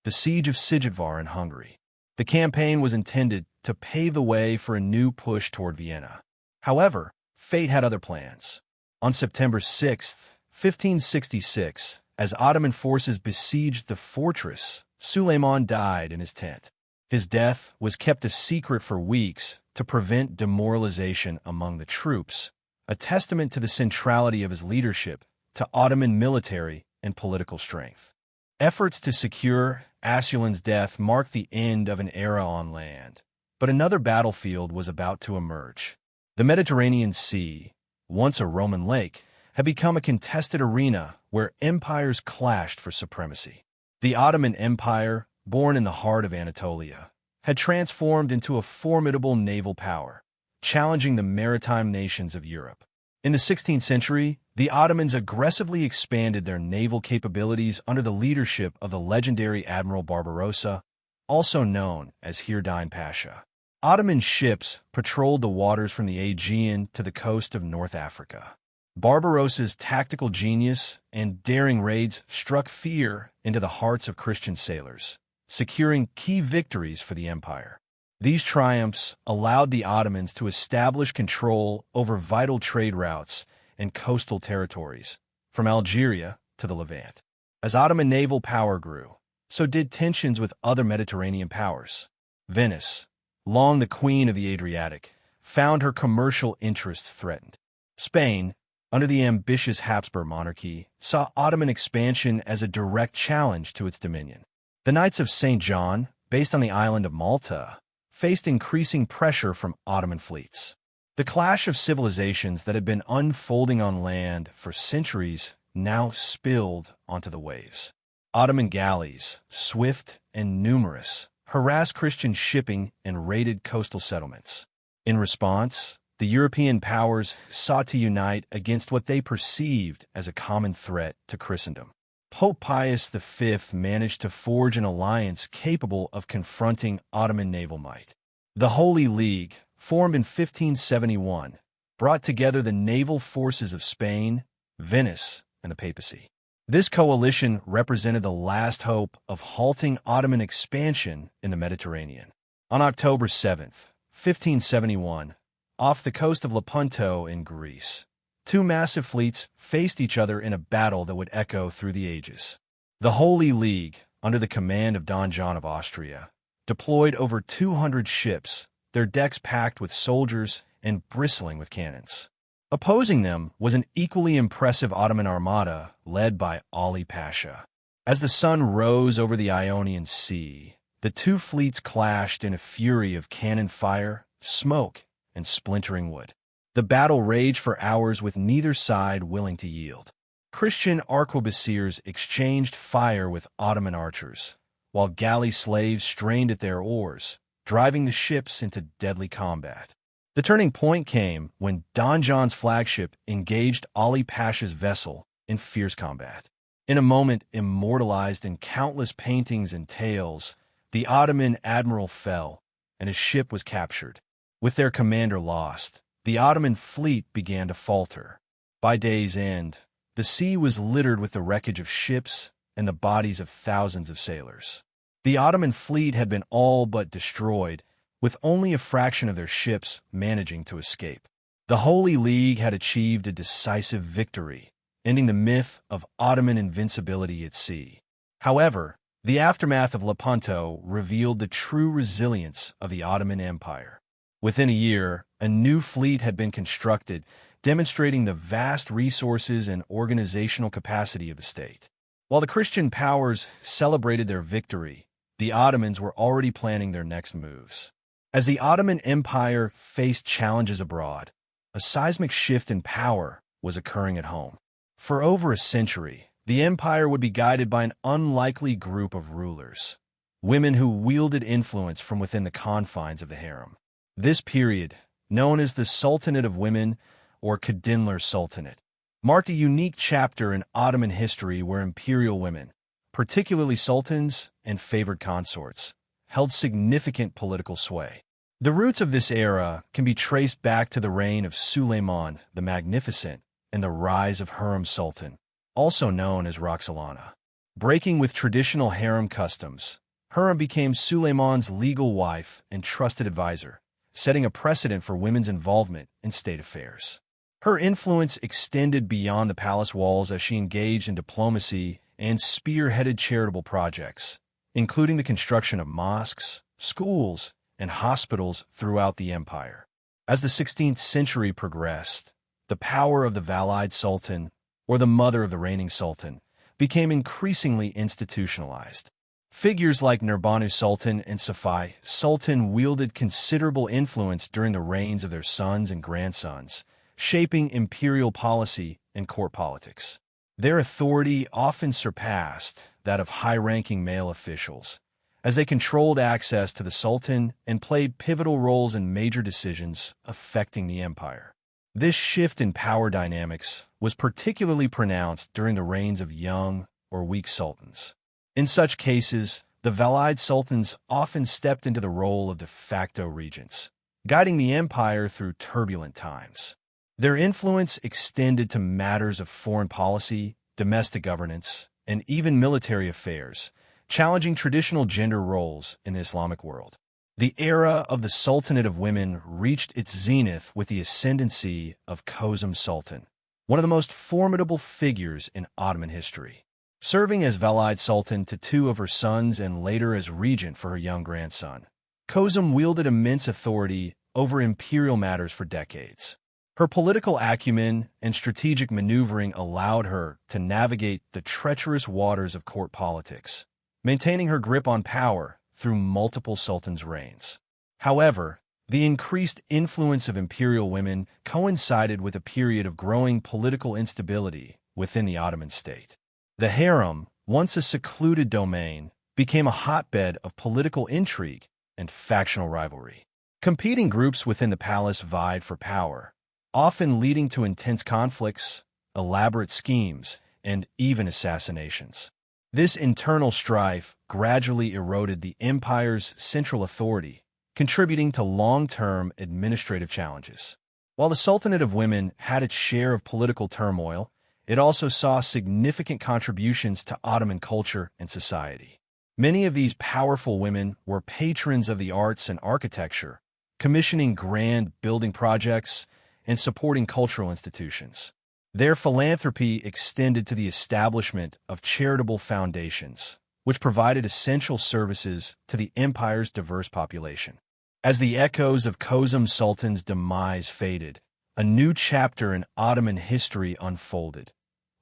the Siege of Sigetvar in Hungary. The campaign was intended to pave the way for a new push toward Vienna. However, fate had other plans. On September 6, 1566, as Ottoman forces besieged the fortress, Suleiman died in his tent. His death was kept a secret for weeks to prevent demoralization among the troops, a testament to the centrality of his leadership to Ottoman military and political strength. Efforts to secure Asulan's death marked the end of an era on land, but another battlefield was about to emerge. The Mediterranean Sea, once a Roman lake, had become a contested arena where empires clashed for supremacy. The Ottoman Empire, born in the heart of Anatolia, had transformed into a formidable naval power, challenging the maritime nations of Europe. In the 16th century, the Ottomans aggressively expanded their naval capabilities under the leadership of the legendary Admiral Barbarossa, also known as Hirdine Pasha. Ottoman ships patrolled the waters from the Aegean to the coast of North Africa. Barbarossa's tactical genius and daring raids struck fear into the hearts of Christian sailors, securing key victories for the empire. These triumphs allowed the Ottomans to establish control over vital trade routes and coastal territories, from Algeria to the Levant. As Ottoman naval power grew, so did tensions with other Mediterranean powers. Venice, long the queen of the Adriatic, found her commercial interests threatened. Spain, under the ambitious Habsburg monarchy, saw Ottoman expansion as a direct challenge to its dominion. The Knights of St. John, based on the island of Malta, faced increasing pressure from Ottoman fleets. The clash of civilizations that had been unfolding on land for centuries now spilled onto the waves. Ottoman galleys, swift and numerous, harassed Christian shipping and raided coastal settlements. In response, the European powers sought to unite against what they perceived as a common threat to Christendom. Pope Pius V managed to forge an alliance capable of confronting Ottoman naval might. The Holy League, formed in 1571, brought together the naval forces of Spain, Venice, and the papacy. This coalition represented the last hope of halting Ottoman expansion in the Mediterranean. On October 7, 1571, off the coast of Lepanto in Greece, two massive fleets faced each other in a battle that would echo through the ages. The Holy League, under the command of Don John of Austria, deployed over 200 ships, their decks packed with soldiers and bristling with cannons. Opposing them was an equally impressive Ottoman armada led by Ali Pasha. As the sun rose over the Ionian Sea, the two fleets clashed in a fury of cannon fire, smoke, and splintering wood. The battle raged for hours with neither side willing to yield. Christian arquebusiers exchanged fire with Ottoman archers, while galley slaves strained at their oars, driving the ships into deadly combat. The turning point came when Don John's flagship engaged Ali Pasha's vessel in fierce combat. In a moment immortalized in countless paintings and tales, the Ottoman admiral fell, and his ship was captured. With their commander lost, the Ottoman fleet began to falter. By day's end, the sea was littered with the wreckage of ships and the bodies of thousands of sailors. The Ottoman fleet had been all but destroyed, with only a fraction of their ships managing to escape. The Holy League had achieved a decisive victory, ending the myth of Ottoman invincibility at sea. However, the aftermath of Lepanto revealed the true resilience of the Ottoman Empire. Within a year, a new fleet had been constructed, demonstrating the vast resources and organizational capacity of the state. While the Christian powers celebrated their victory, the Ottomans were already planning their next moves. As the Ottoman Empire faced challenges abroad, a seismic shift in power was occurring at home. For over a century, the empire would be guided by an unlikely group of rulers, women who wielded influence from within the confines of the harem. This period, known as the Sultanate of Women, or Kadinler Sultanate, marked a unique chapter in Ottoman history where imperial women, particularly sultans and favored consorts, held significant political sway. The roots of this era can be traced back to the reign of Suleiman the Magnificent and the rise of Harem Sultan, also known as Roxolana. Breaking with traditional harem customs, Harem became Suleiman's legal wife and trusted advisor, setting a precedent for women's involvement in state affairs. Her influence extended beyond the palace walls as she engaged in diplomacy and spearheaded charitable projects, including the construction of mosques, schools, and hospitals throughout the empire. As the 16th century progressed, the power of the Valide Sultan, or the mother of the reigning sultan, became increasingly institutionalized. Figures like Nurbanu Sultan and Safai Sultan wielded considerable influence during the reigns of their sons and grandsons, shaping imperial policy and court politics. Their authority often surpassed that of high-ranking male officials, as they controlled access to the Sultan and played pivotal roles in major decisions affecting the empire. This shift in power dynamics was particularly pronounced during the reigns of young or weak sultans. In such cases, the Valide sultans often stepped into the role of de facto regents, guiding the empire through turbulent times. Their influence extended to matters of foreign policy, domestic governance, and even military affairs, challenging traditional gender roles in the Islamic world. The era of the Sultanate of Women reached its zenith with the ascendancy of Kozum Sultan, one of the most formidable figures in Ottoman history. Serving as Valide Sultan to two of her sons and later as regent for her young grandson, Kozum wielded immense authority over imperial matters for decades. Her political acumen and strategic maneuvering allowed her to navigate the treacherous waters of court politics, maintaining her grip on power through multiple sultans' reigns. However, the increased influence of imperial women coincided with a period of growing political instability within the Ottoman state. The harem, once a secluded domain, became a hotbed of political intrigue and factional rivalry. Competing groups within the palace vied for power, often leading to intense conflicts, elaborate schemes, and even assassinations. This internal strife gradually eroded the empire's central authority, contributing to long-term administrative challenges. While the Sultanate of Women had its share of political turmoil, it also saw significant contributions to Ottoman culture and society. Many of these powerful women were patrons of the arts and architecture, commissioning grand building projects and supporting cultural institutions. Their philanthropy extended to the establishment of charitable foundations, which provided essential services to the empire's diverse population. As the echoes of Kozum Sultan's demise faded, a new chapter in Ottoman history unfolded,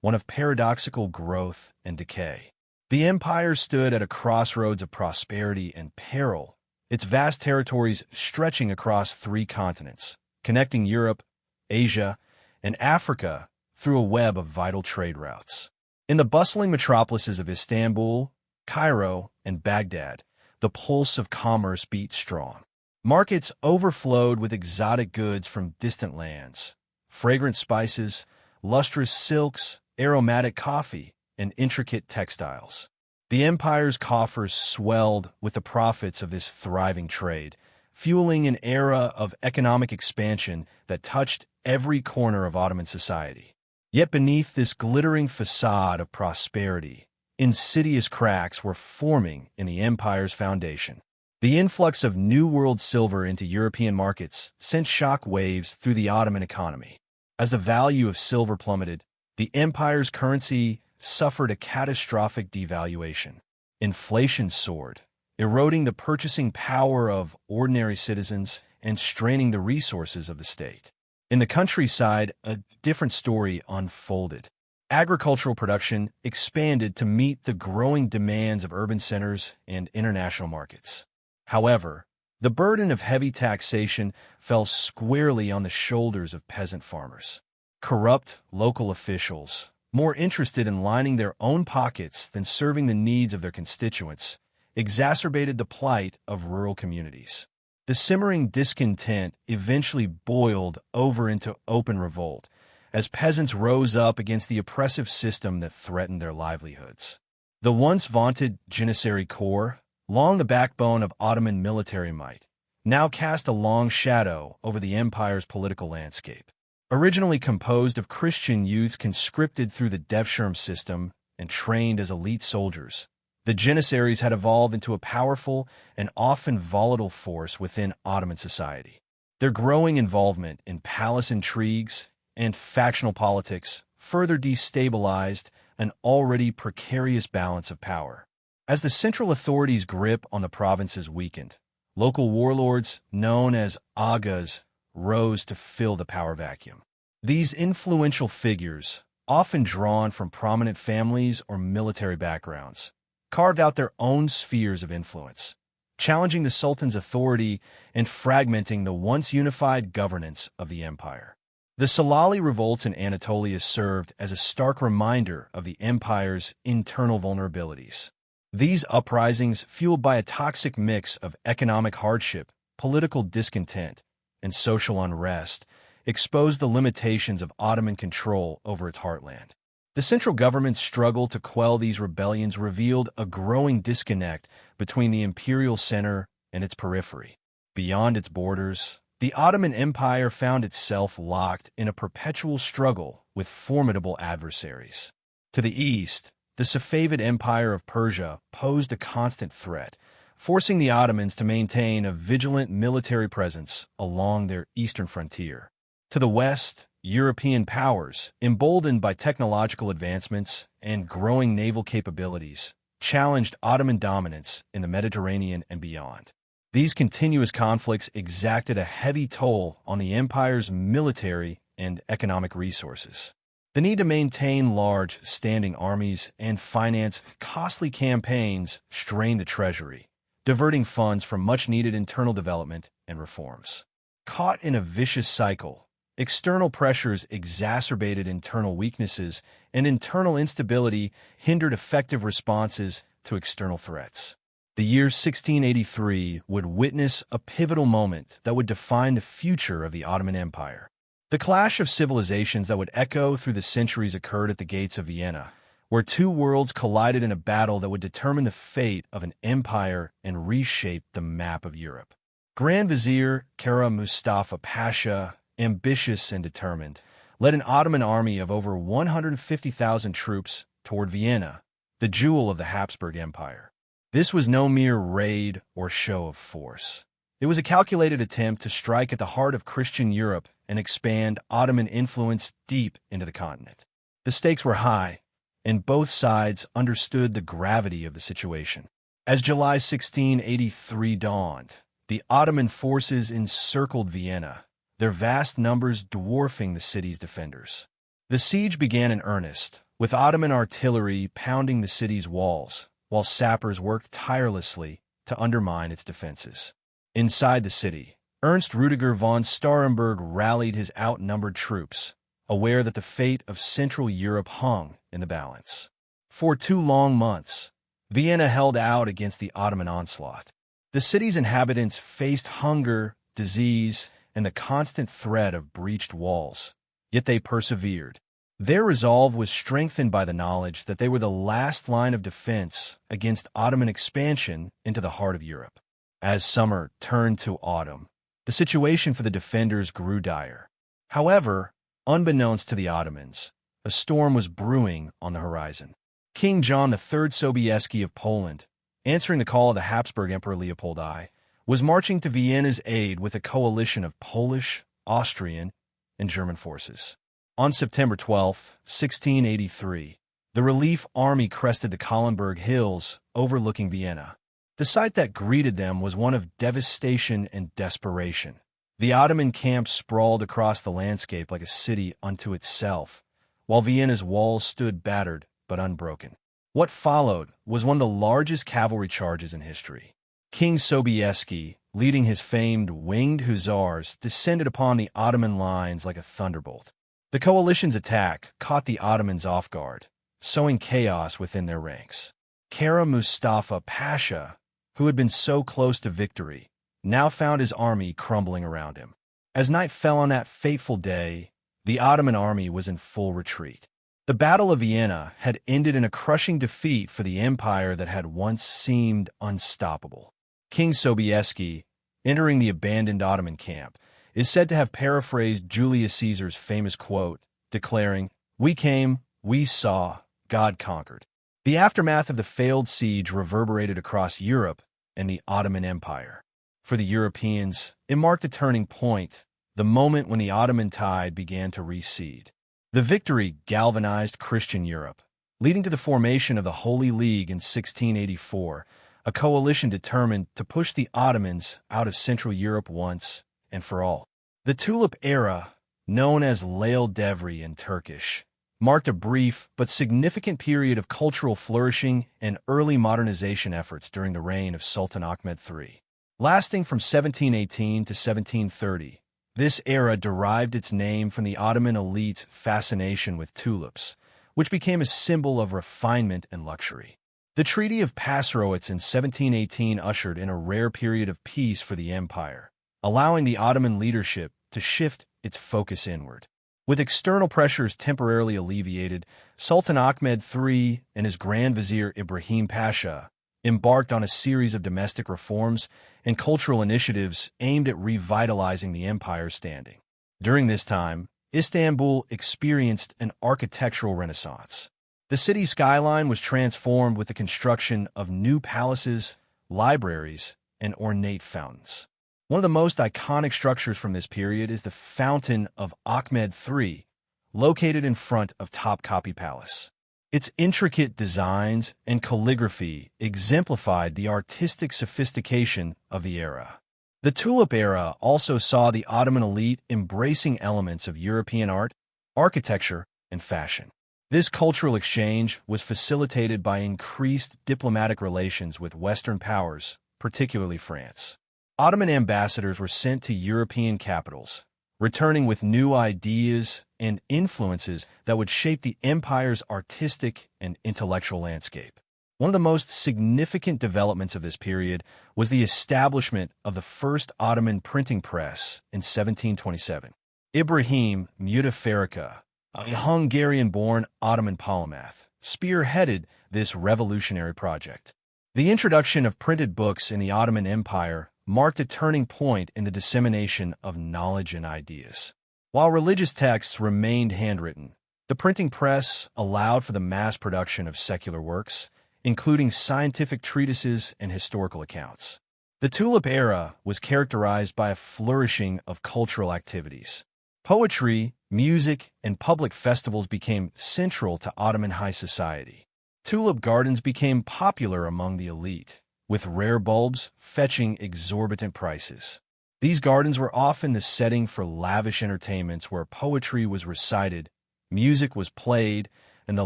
one of paradoxical growth and decay. The empire stood at a crossroads of prosperity and peril, its vast territories stretching across 3 continents, connecting Europe, Asia, and Africa through a web of vital trade routes. In the bustling metropolises of Istanbul, Cairo, and Baghdad, the pulse of commerce beat strong. Markets overflowed with exotic goods from distant lands, fragrant spices, lustrous silks, aromatic coffee, and intricate textiles. The empire's coffers swelled with the profits of this thriving trade, fueling an era of economic expansion that touched every corner of Ottoman society. Yet beneath this glittering facade of prosperity, insidious cracks were forming in the empire's foundation. The influx of New World silver into European markets sent shock waves through the Ottoman economy. As the value of silver plummeted, the empire's currency suffered a catastrophic devaluation. Inflation soared, eroding the purchasing power of ordinary citizens and straining the resources of the state. In the countryside, a different story unfolded. Agricultural production expanded to meet the growing demands of urban centers and international markets. However, the burden of heavy taxation fell squarely on the shoulders of peasant farmers. Corrupt local officials, more interested in lining their own pockets than serving the needs of their constituents, exacerbated the plight of rural communities. The simmering discontent eventually boiled over into open revolt, as peasants rose up against the oppressive system that threatened their livelihoods. The once vaunted Janissary Corps, long the backbone of Ottoman military might, now cast a long shadow over the empire's political landscape. Originally composed of Christian youths conscripted through the Devshirme system and trained as elite soldiers, the Janissaries had evolved into a powerful and often volatile force within Ottoman society. Their growing involvement in palace intrigues and factional politics further destabilized an already precarious balance of power. As the central authorities' grip on the provinces weakened, local warlords, known as agas, rose to fill the power vacuum. These influential figures, often drawn from prominent families or military backgrounds, carved out their own spheres of influence, challenging the Sultan's authority and fragmenting the once unified governance of the empire. The Salali revolts in Anatolia served as a stark reminder of the empire's internal vulnerabilities. These uprisings, fueled by a toxic mix of economic hardship, political discontent, and social unrest, exposed the limitations of Ottoman control over its heartland. The central government's struggle to quell these rebellions revealed a growing disconnect between the imperial center and its periphery. Beyond its borders, the Ottoman Empire found itself locked in a perpetual struggle with formidable adversaries. To the east, the Safavid Empire of Persia posed a constant threat, forcing the Ottomans to maintain a vigilant military presence along their eastern frontier. To the west, European powers, emboldened by technological advancements and growing naval capabilities, challenged Ottoman dominance in the Mediterranean and beyond. These continuous conflicts exacted a heavy toll on the empire's military and economic resources. The need to maintain large, standing armies and finance costly campaigns strained the treasury, diverting funds from much-needed internal development and reforms. Caught in a vicious cycle, external pressures exacerbated internal weaknesses, and internal instability hindered effective responses to external threats. The year 1683 would witness a pivotal moment that would define the future of the Ottoman Empire. The clash of civilizations that would echo through the centuries occurred at the gates of Vienna, where two worlds collided in a battle that would determine the fate of an empire and reshape the map of Europe. Grand Vizier Kara Mustafa Pasha, ambitious and determined, led an Ottoman army of over 150,000 troops toward Vienna, the jewel of the Habsburg Empire. This was no mere raid or show of force. It was a calculated attempt to strike at the heart of Christian Europe and expand Ottoman influence deep into the continent. The stakes were high, and both sides understood the gravity of the situation. As July 1683 dawned, the Ottoman forces encircled Vienna, their vast numbers dwarfing the city's defenders. The siege began in earnest, with Ottoman artillery pounding the city's walls, while sappers worked tirelessly to undermine its defenses. Inside the city, Ernst Rudiger von Starhemberg rallied his outnumbered troops, aware that the fate of Central Europe hung in the balance. For 2 long months, Vienna held out against the Ottoman onslaught. The city's inhabitants faced hunger, disease, and the constant threat of breached walls, yet they persevered. Their resolve was strengthened by the knowledge that they were the last line of defense against Ottoman expansion into the heart of Europe. As summer turned to autumn, the situation for the defenders grew dire. However, unbeknownst to the Ottomans, a storm was brewing on the horizon. King John III Sobieski of Poland, answering the call of the Habsburg Emperor Leopold I, was marching to Vienna's aid with a coalition of Polish, Austrian, and German forces. On September 12, 1683, the relief army crested the Kahlenberg Hills overlooking Vienna. The sight that greeted them was one of devastation and desperation. The Ottoman camp sprawled across the landscape like a city unto itself, while Vienna's walls stood battered but unbroken. What followed was one of the largest cavalry charges in history. King Sobieski, leading his famed winged hussars, descended upon the Ottoman lines like a thunderbolt. The coalition's attack caught the Ottomans off guard, sowing chaos within their ranks. Kara Mustafa Pasha, who had been so close to victory, now found his army crumbling around him. As night fell on that fateful day, the Ottoman army was in full retreat. The Battle of Vienna had ended in a crushing defeat for the empire that had once seemed unstoppable. King Sobieski, entering the abandoned Ottoman camp, is said to have paraphrased Julius Caesar's famous quote, declaring, "We came, we saw, God conquered." The aftermath of the failed siege reverberated across Europe and the Ottoman Empire. For the Europeans, it marked a turning point, the moment when the Ottoman tide began to recede. The victory galvanized Christian Europe, leading to the formation of the Holy League in 1684, a coalition determined to push the Ottomans out of Central Europe once and for all. The Tulip era, known as Lale Devri in Turkish, marked a brief but significant period of cultural flourishing and early modernization efforts during the reign of Sultan Ahmed III. Lasting from 1718 to 1730, This era derived its name from the Ottoman elite's fascination with tulips, which became a symbol of refinement and luxury. The Treaty of Passarowitz in 1718 ushered in a rare period of peace for the empire, allowing the Ottoman leadership to shift its focus inward. With external pressures temporarily alleviated, Sultan Ahmed III and his Grand Vizier Ibrahim Pasha embarked on a series of domestic reforms and cultural initiatives aimed at revitalizing the empire's standing. During this time, Istanbul experienced an architectural renaissance. The city's skyline was transformed with the construction of new palaces, libraries, and ornate fountains. One of the most iconic structures from this period is the Fountain of Ahmed III, located in front of Topkapi Palace. Its intricate designs and calligraphy exemplified the artistic sophistication of the era. The Tulip era also saw the Ottoman elite embracing elements of European art, architecture, and fashion. This cultural exchange was facilitated by increased diplomatic relations with Western powers, particularly France. Ottoman ambassadors were sent to European capitals, returning with new ideas and influences that would shape the empire's artistic and intellectual landscape. One of the most significant developments of this period was the establishment of the first Ottoman printing press in 1727. Ibrahim Mutafarika, a Hungarian-born Ottoman polymath, spearheaded this revolutionary project. The introduction of printed books in the Ottoman Empire marked a turning point in the dissemination of knowledge and ideas. While religious texts remained handwritten, the printing press allowed for the mass production of secular works, including scientific treatises and historical accounts. The Tulip era was characterized by a flourishing of cultural activities. Poetry, music, and public festivals became central to Ottoman high society. Tulip gardens became popular among the elite, with rare bulbs fetching exorbitant prices. These gardens were often the setting for lavish entertainments where poetry was recited, music was played, and the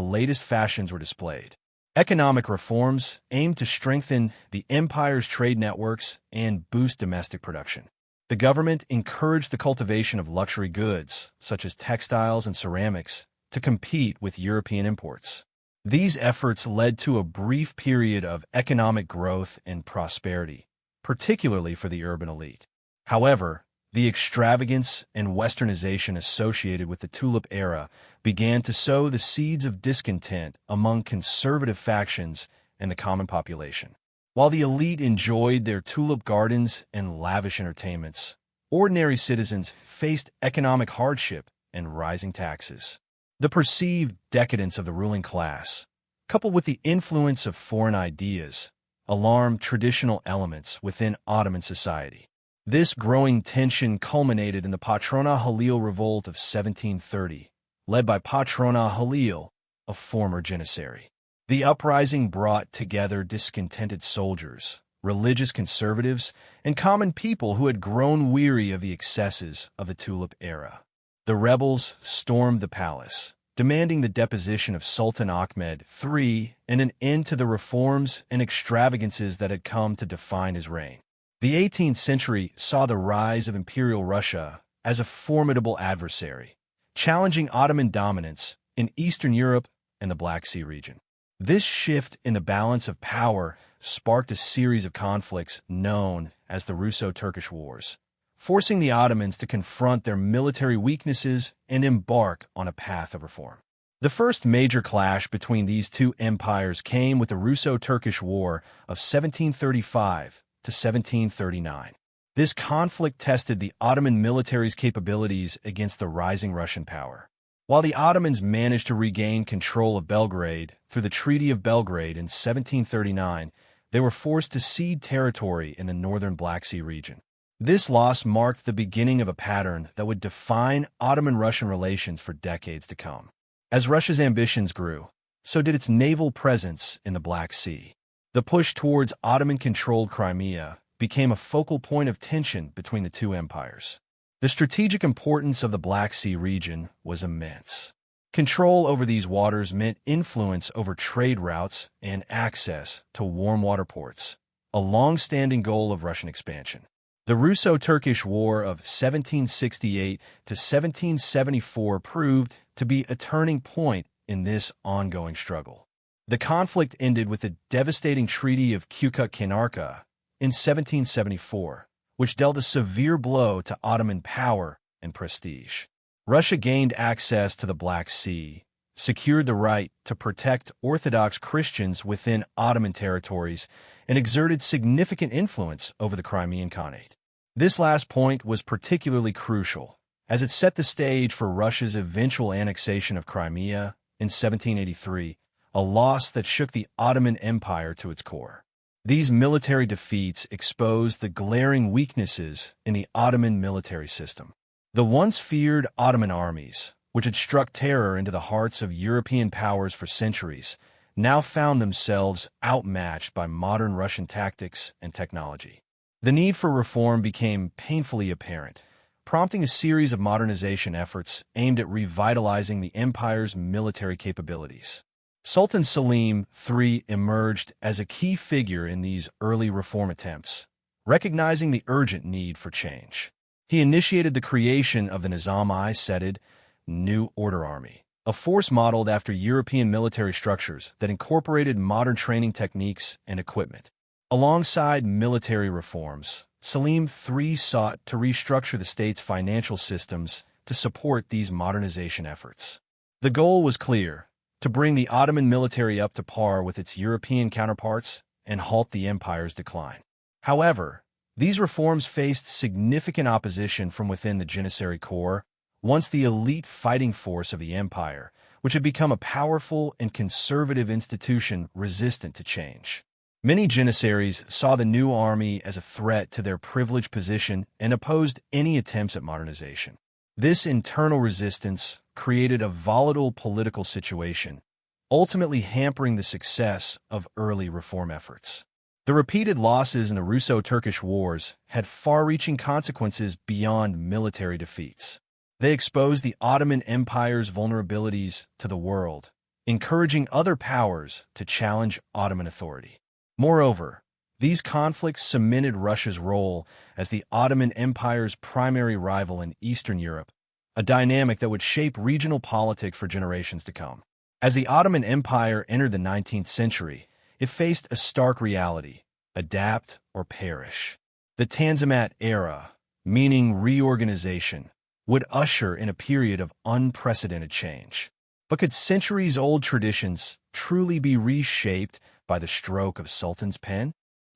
latest fashions were displayed. Economic reforms aimed to strengthen the empire's trade networks and boost domestic production. The government encouraged the cultivation of luxury goods, such as textiles and ceramics, to compete with European imports. These efforts led to a brief period of economic growth and prosperity, particularly for the urban elite. However, the extravagance and westernization associated with the Tulip era began to sow the seeds of discontent among conservative factions and the common population. While the elite enjoyed their tulip gardens and lavish entertainments, ordinary citizens faced economic hardship and rising taxes. The perceived decadence of the ruling class, coupled with the influence of foreign ideas, alarmed traditional elements within Ottoman society. This growing tension culminated in the Patrona Halil Revolt of 1730, led by Patrona Halil, a former janissary. The uprising brought together discontented soldiers, religious conservatives, and common people who had grown weary of the excesses of the Tulip era. The rebels stormed the palace, demanding the deposition of Sultan Ahmed III and an end to the reforms and extravagances that had come to define his reign. The 18th century saw the rise of Imperial Russia as a formidable adversary, challenging Ottoman dominance in Eastern Europe and the Black Sea region. This shift in the balance of power sparked a series of conflicts known as the Russo-Turkish Wars, forcing the Ottomans to confront their military weaknesses and embark on a path of reform. The first major clash between these two empires came with the Russo-Turkish War of 1735 to 1739. This conflict tested the Ottoman military's capabilities against the rising Russian power. While the Ottomans managed to regain control of Belgrade through the Treaty of Belgrade in 1739, they were forced to cede territory in the northern Black Sea region. This loss marked the beginning of a pattern that would define Ottoman-Russian relations for decades to come. As Russia's ambitions grew, so did its naval presence in the Black Sea. The push towards Ottoman-controlled Crimea became a focal point of tension between the two empires. The strategic importance of the Black Sea region was immense. Control over these waters meant influence over trade routes and access to warm water ports, a long-standing goal of Russian expansion. The Russo-Turkish War of 1768 to 1774 proved to be a turning point in this ongoing struggle. The conflict ended with the devastating Treaty of Kükük-Kaynarca in 1774, which dealt a severe blow to Ottoman power and prestige. Russia gained access to the Black Sea, secured the right to protect Orthodox Christians within Ottoman territories, and exerted significant influence over the Crimean Khanate. This last point was particularly crucial, as it set the stage for Russia's eventual annexation of Crimea in 1783, a loss that shook the Ottoman Empire to its core. These military defeats exposed the glaring weaknesses in the Ottoman military system. The once feared Ottoman armies, which had struck terror into the hearts of European powers for centuries, now found themselves outmatched by modern Russian tactics and technology. The need for reform became painfully apparent, prompting a series of modernization efforts aimed at revitalizing the empire's military capabilities. Sultan Selim III emerged as a key figure in these early reform attempts, recognizing the urgent need for change. He initiated the creation of the Nizam I Setted New Order Army, a force modeled after European military structures that incorporated modern training techniques and equipment. Alongside military reforms, Selim III sought to restructure the state's financial systems to support these modernization efforts. The goal was clear: to bring the Ottoman military up to par with its European counterparts and halt the empire's decline. However, these reforms faced significant opposition from within the Janissary Corps, once the elite fighting force of the empire, which had become a powerful and conservative institution resistant to change. Many Janissaries saw the new army as a threat to their privileged position and opposed any attempts at modernization. This internal resistance created a volatile political situation, ultimately hampering the success of early reform efforts. The repeated losses in the Russo-Turkish Wars had far-reaching consequences beyond military defeats. They exposed the Ottoman Empire's vulnerabilities to the world, encouraging other powers to challenge Ottoman authority. Moreover, these conflicts cemented Russia's role as the Ottoman Empire's primary rival in Eastern Europe, a dynamic that would shape regional politics for generations to come. As the Ottoman Empire entered the 19th century, it faced a stark reality: adapt or perish. The Tanzimat era, meaning reorganization, would usher in a period of unprecedented change. But could centuries-old traditions truly be reshaped by the stroke of Sultan's pen?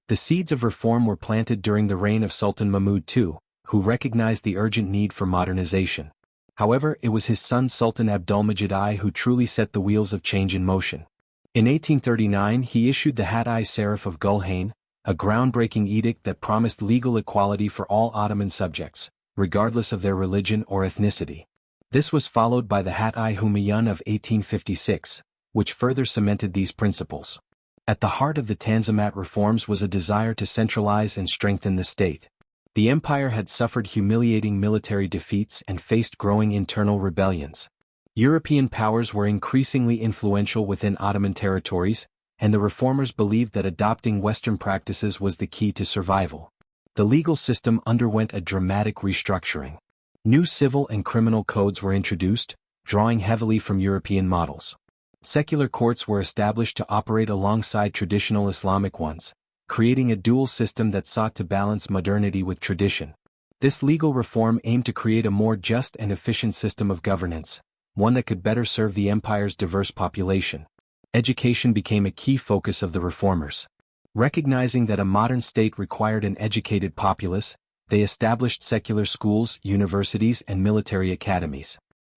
The seeds of reform were planted during the reign of Sultan Mahmud II, who recognized the urgent need for modernization. However, it was his son Sultan Abdülmecid I who truly set the wheels of change in motion. In 1839 he issued the Hat-i Sarif of Gülhane, a groundbreaking edict that promised legal equality for all Ottoman subjects, regardless of their religion or ethnicity. This was followed by the Hat-i Humayun of 1856, which further cemented these principles. At the heart of the Tanzimat reforms was a desire to centralize and strengthen the state. The empire had suffered humiliating military defeats and faced growing internal rebellions. European powers were increasingly influential within Ottoman territories, and the reformers believed that adopting Western practices was the key to survival. The legal system underwent a dramatic restructuring. New civil and criminal codes were introduced, drawing heavily from European models. Secular courts were established to operate alongside traditional Islamic ones, creating a dual system that sought to balance modernity with tradition. This legal reform aimed to create a more just and efficient system of governance, one that could better serve the empire's diverse population. Education became a key focus of the reformers. Recognizing that a modern state required an educated populace, they established secular schools, universities, and military academies.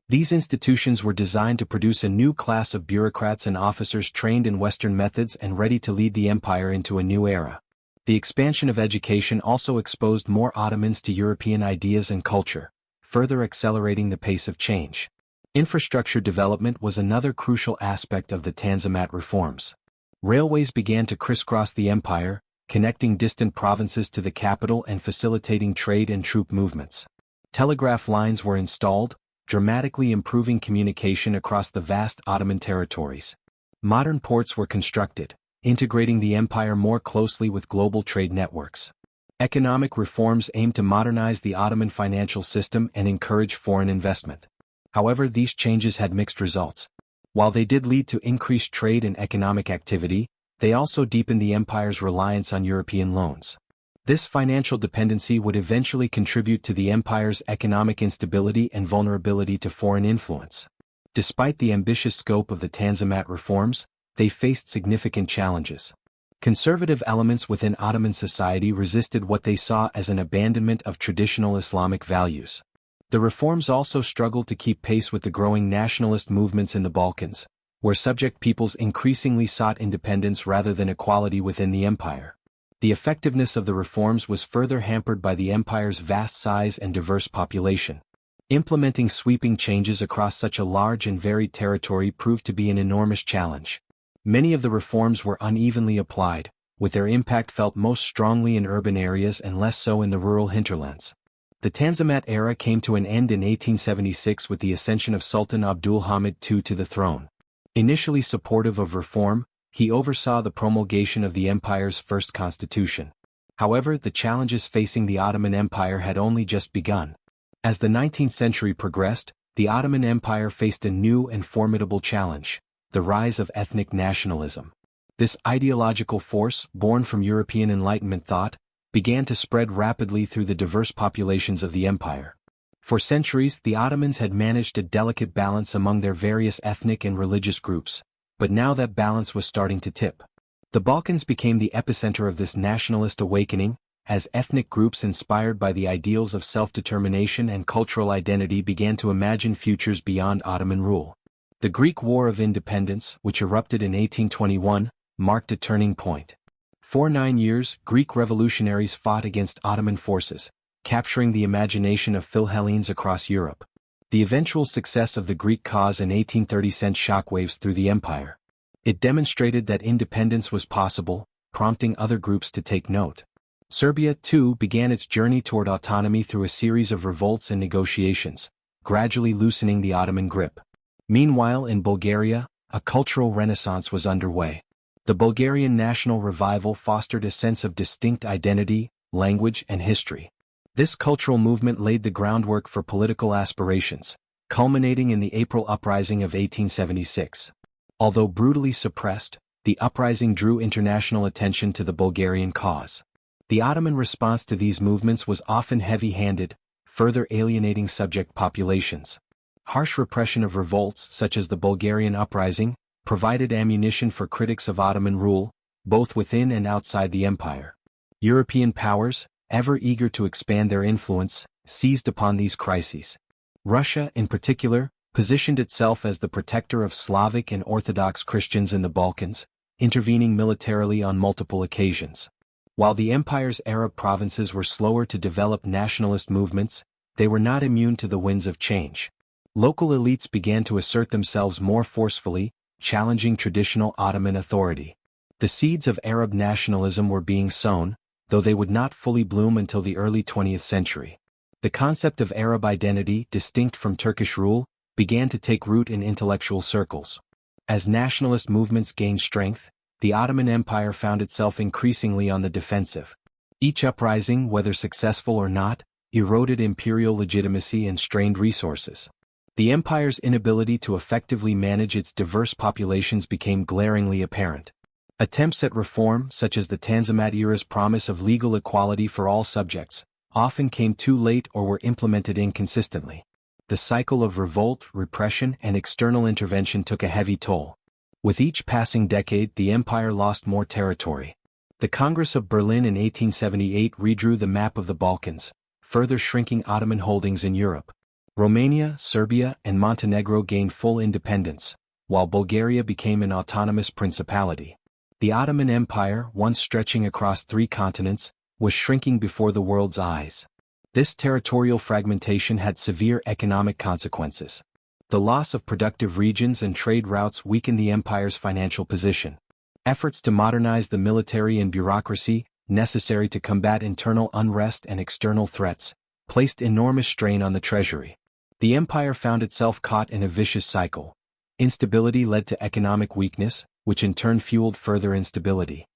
These institutions were designed to produce a new class of bureaucrats and officers trained in Western methods and ready to lead the empire into a new era. The expansion of education also exposed more Ottomans to European ideas and culture, further accelerating the pace of change. Infrastructure development was another crucial aspect of the Tanzimat reforms. Railways began to crisscross the empire, connecting distant provinces to the capital and facilitating trade and troop movements. Telegraph lines were installed, dramatically improving communication across the vast Ottoman territories. Modern ports were constructed, integrating the empire more closely with global trade networks. Economic reforms aimed to modernize the Ottoman financial system and encourage foreign investment. However, these changes had mixed results. While they did lead to increased trade and economic activity, they also deepened the empire's reliance on European loans. This financial dependency would eventually contribute to the empire's economic instability and vulnerability to foreign influence. Despite the ambitious scope of the Tanzimat reforms, they faced significant challenges. Conservative elements within Ottoman society resisted what they saw as an abandonment of traditional Islamic values. The reforms also struggled to keep pace with the growing nationalist movements in the Balkans, where subject peoples increasingly sought independence rather than equality within the empire. The effectiveness of the reforms was further hampered by the empire's vast size and diverse population. Implementing sweeping changes across such a large and varied territory proved to be an enormous challenge. Many of the reforms were unevenly applied, with their impact felt most strongly in urban areas and less so in the rural hinterlands. The Tanzimat era came to an end in 1876 with the ascension of Sultan Abdul Hamid II to the throne. Initially supportive of reform, he oversaw the promulgation of the empire's first constitution. However, the challenges facing the Ottoman Empire had only just begun. As the 19th century progressed, the Ottoman Empire faced a new and formidable challenge: the rise of ethnic nationalism. This ideological force, born from European Enlightenment thought, began to spread rapidly through the diverse populations of the empire. For centuries, the Ottomans had managed a delicate balance among their various ethnic and religious groups, but now that balance was starting to tip. The Balkans became the epicenter of this nationalist awakening, as ethnic groups inspired by the ideals of self-determination and cultural identity began to imagine futures beyond Ottoman rule. The Greek War of Independence, which erupted in 1821, marked a turning point. For 9 years, Greek revolutionaries fought against Ottoman forces, capturing the imagination of Philhellenes across Europe. The eventual success of the Greek cause in 1830 sent shockwaves through the empire. It demonstrated that independence was possible, prompting other groups to take note. Serbia, too, began its journey toward autonomy through a series of revolts and negotiations, gradually loosening the Ottoman grip. Meanwhile, in Bulgaria, a cultural renaissance was underway. The Bulgarian national revival fostered a sense of distinct identity, language, and history. This cultural movement laid the groundwork for political aspirations, culminating in the April Uprising of 1876. Although brutally suppressed, the uprising drew international attention to the Bulgarian cause. The Ottoman response to these movements was often heavy-handed, further alienating subject populations. Harsh repression of revolts, such as the Bulgarian uprising, provided ammunition for critics of Ottoman rule, both within and outside the empire. European powers, ever eager to expand their influence, seized upon these crises. Russia, in particular, positioned itself as the protector of Slavic and Orthodox Christians in the Balkans, intervening militarily on multiple occasions. While the empire's Arab provinces were slower to develop nationalist movements, they were not immune to the winds of change. Local elites began to assert themselves more forcefully, challenging traditional Ottoman authority. The seeds of Arab nationalism were being sown, though they would not fully bloom until the early 20th century. The concept of Arab identity, distinct from Turkish rule, began to take root in intellectual circles. As nationalist movements gained strength, the Ottoman Empire found itself increasingly on the defensive. Each uprising, whether successful or not, eroded imperial legitimacy and strained resources. The empire's inability to effectively manage its diverse populations became glaringly apparent. Attempts at reform, such as the Tanzimat era's promise of legal equality for all subjects, often came too late or were implemented inconsistently. The cycle of revolt, repression, and external intervention took a heavy toll. With each passing decade, the empire lost more territory. The Congress of Berlin in 1878 redrew the map of the Balkans, further shrinking Ottoman holdings in Europe. Romania, Serbia, and Montenegro gained full independence, while Bulgaria became an autonomous principality. The Ottoman Empire, once stretching across 3 continents, was shrinking before the world's eyes. This territorial fragmentation had severe economic consequences. The loss of productive regions and trade routes weakened the empire's financial position. Efforts to modernize the military and bureaucracy, necessary to combat internal unrest and external threats, placed enormous strain on the treasury. The empire found itself caught in a vicious cycle. Instability led to economic weakness, which in turn fueled further instability.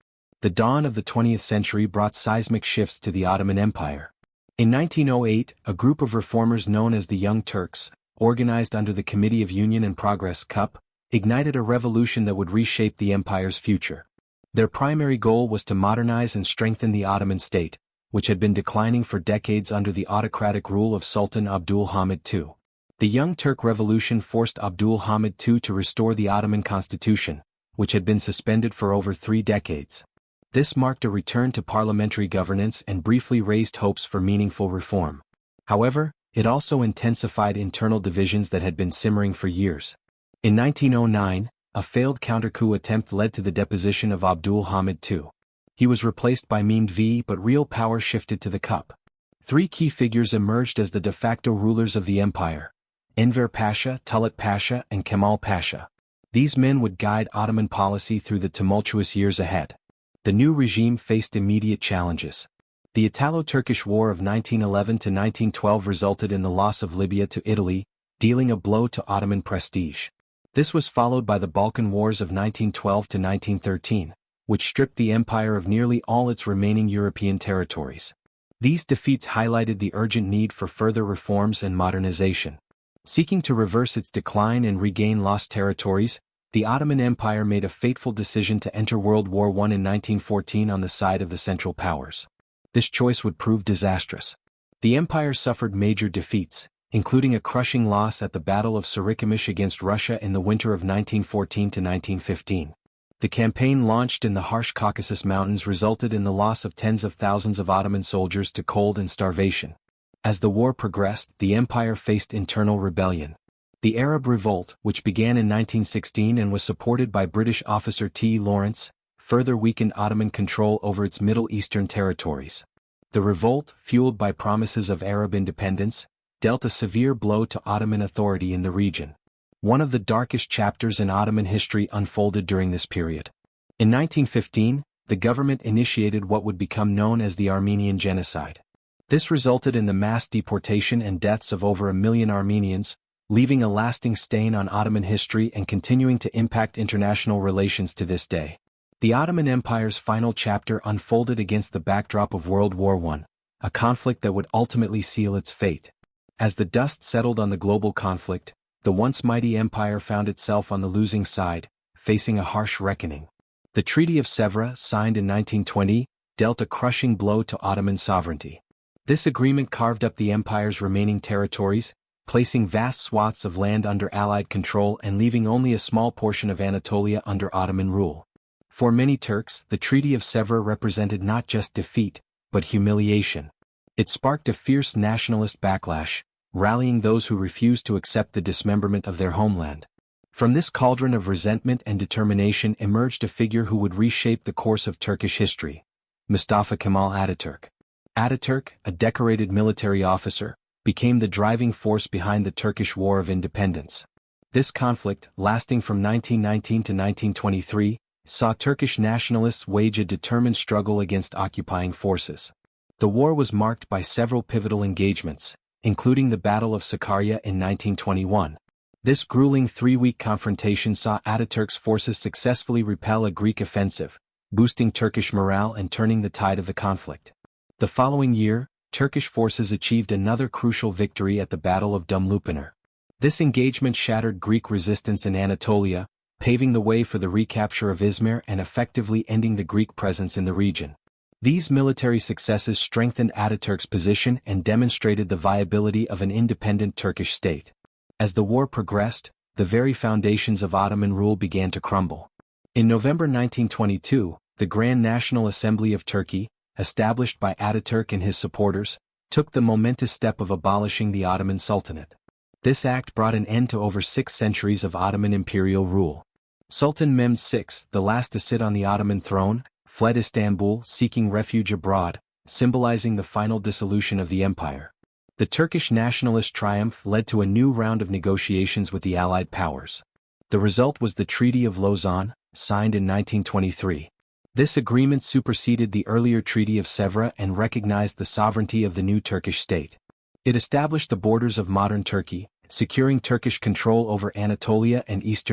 the dawn of the 20th century brought seismic shifts to the Ottoman Empire. In 1908, a group of reformers known as the Young Turks, organized under the Committee of Union and Progress (CUP), ignited a revolution that would reshape the empire's future. Their primary goal was to modernize and strengthen the Ottoman state, which had been declining for decades under the autocratic rule of Sultan Abdul Hamid II. The Young Turk Revolution forced Abdul Hamid II to restore the Ottoman constitution, which had been suspended for over 3 decades. This marked a return to parliamentary governance and briefly raised hopes for meaningful reform. However, it also intensified internal divisions that had been simmering for years. In 1909, a failed counter-coup attempt led to the deposition of Abdul Hamid II. He was replaced by Mehmed V, but real power shifted to the CUP. 3 key figures emerged as the de facto rulers of the empire: Enver Pasha, Talat Pasha, and Kemal Pasha. These men would guide Ottoman policy through the tumultuous years ahead. The new regime faced immediate challenges. The Italo-Turkish War of 1911 to 1912 resulted in the loss of Libya to Italy, dealing a blow to Ottoman prestige. This was followed by the Balkan Wars of 1912 to 1913, which stripped the empire of nearly all its remaining European territories. These defeats highlighted the urgent need for further reforms and modernization. Seeking to reverse its decline and regain lost territories, the Ottoman Empire made a fateful decision to enter World War I in 1914 on the side of the Central Powers. This choice would prove disastrous. The empire suffered major defeats, including a crushing loss at the Battle of Sarikamish against Russia in the winter of 1914 to 1915. The campaign launched in the harsh Caucasus Mountains resulted in the loss of tens of thousands of Ottoman soldiers to cold and starvation. As the war progressed, the empire faced internal rebellion. The Arab Revolt, which began in 1916 and was supported by British officer T. Lawrence, further weakened Ottoman control over its Middle Eastern territories. The revolt, fueled by promises of Arab independence, dealt a severe blow to Ottoman authority in the region. One of the darkest chapters in Ottoman history unfolded during this period. In 1915, the government initiated what would become known as the Armenian Genocide. This resulted in the mass deportation and deaths of over 1 million Armenians, leaving a lasting stain on Ottoman history and continuing to impact international relations to this day. The Ottoman Empire's final chapter unfolded against the backdrop of World War I, a conflict that would ultimately seal its fate. As the dust settled on the global conflict, the once mighty empire found itself on the losing side, facing a harsh reckoning. The Treaty of Sèvres, signed in 1920, dealt a crushing blow to Ottoman sovereignty. This agreement carved up the empire's remaining territories, placing vast swaths of land under Allied control and leaving only a small portion of Anatolia under Ottoman rule. For many Turks, the Treaty of Sèvres represented not just defeat, but humiliation. It sparked a fierce nationalist backlash, rallying those who refused to accept the dismemberment of their homeland. From this cauldron of resentment and determination emerged a figure who would reshape the course of Turkish history: Mustafa Kemal Ataturk. Ataturk, a decorated military officer, became the driving force behind the Turkish War of Independence. This conflict, lasting from 1919 to 1923, saw Turkish nationalists wage a determined struggle against occupying forces. The war was marked by several pivotal engagements, including the Battle of Sakarya in 1921. This grueling 3-week confrontation saw Ataturk's forces successfully repel a Greek offensive, boosting Turkish morale and turning the tide of the conflict. The following year, Turkish forces achieved another crucial victory at the Battle of Dumlupınar. This engagement shattered Greek resistance in Anatolia, paving the way for the recapture of Izmir and effectively ending the Greek presence in the region. These military successes strengthened Ataturk's position and demonstrated the viability of an independent Turkish state. As the war progressed, the very foundations of Ottoman rule began to crumble. In November 1922, the Grand National Assembly of Turkey, established by Ataturk and his supporters, took the momentous step of abolishing the Ottoman Sultanate. This act brought an end to over 6 centuries of Ottoman imperial rule. Sultan Mehmed VI, the last to sit on the Ottoman throne, fled Istanbul seeking refuge abroad, symbolizing the final dissolution of the empire. The Turkish nationalist triumph led to a new round of negotiations with the Allied powers. The result was the Treaty of Lausanne, signed in 1923. This agreement superseded the earlier Treaty of Sèvres and recognized the sovereignty of the new Turkish state. It established the borders of modern Turkey, securing Turkish control over Anatolia and eastern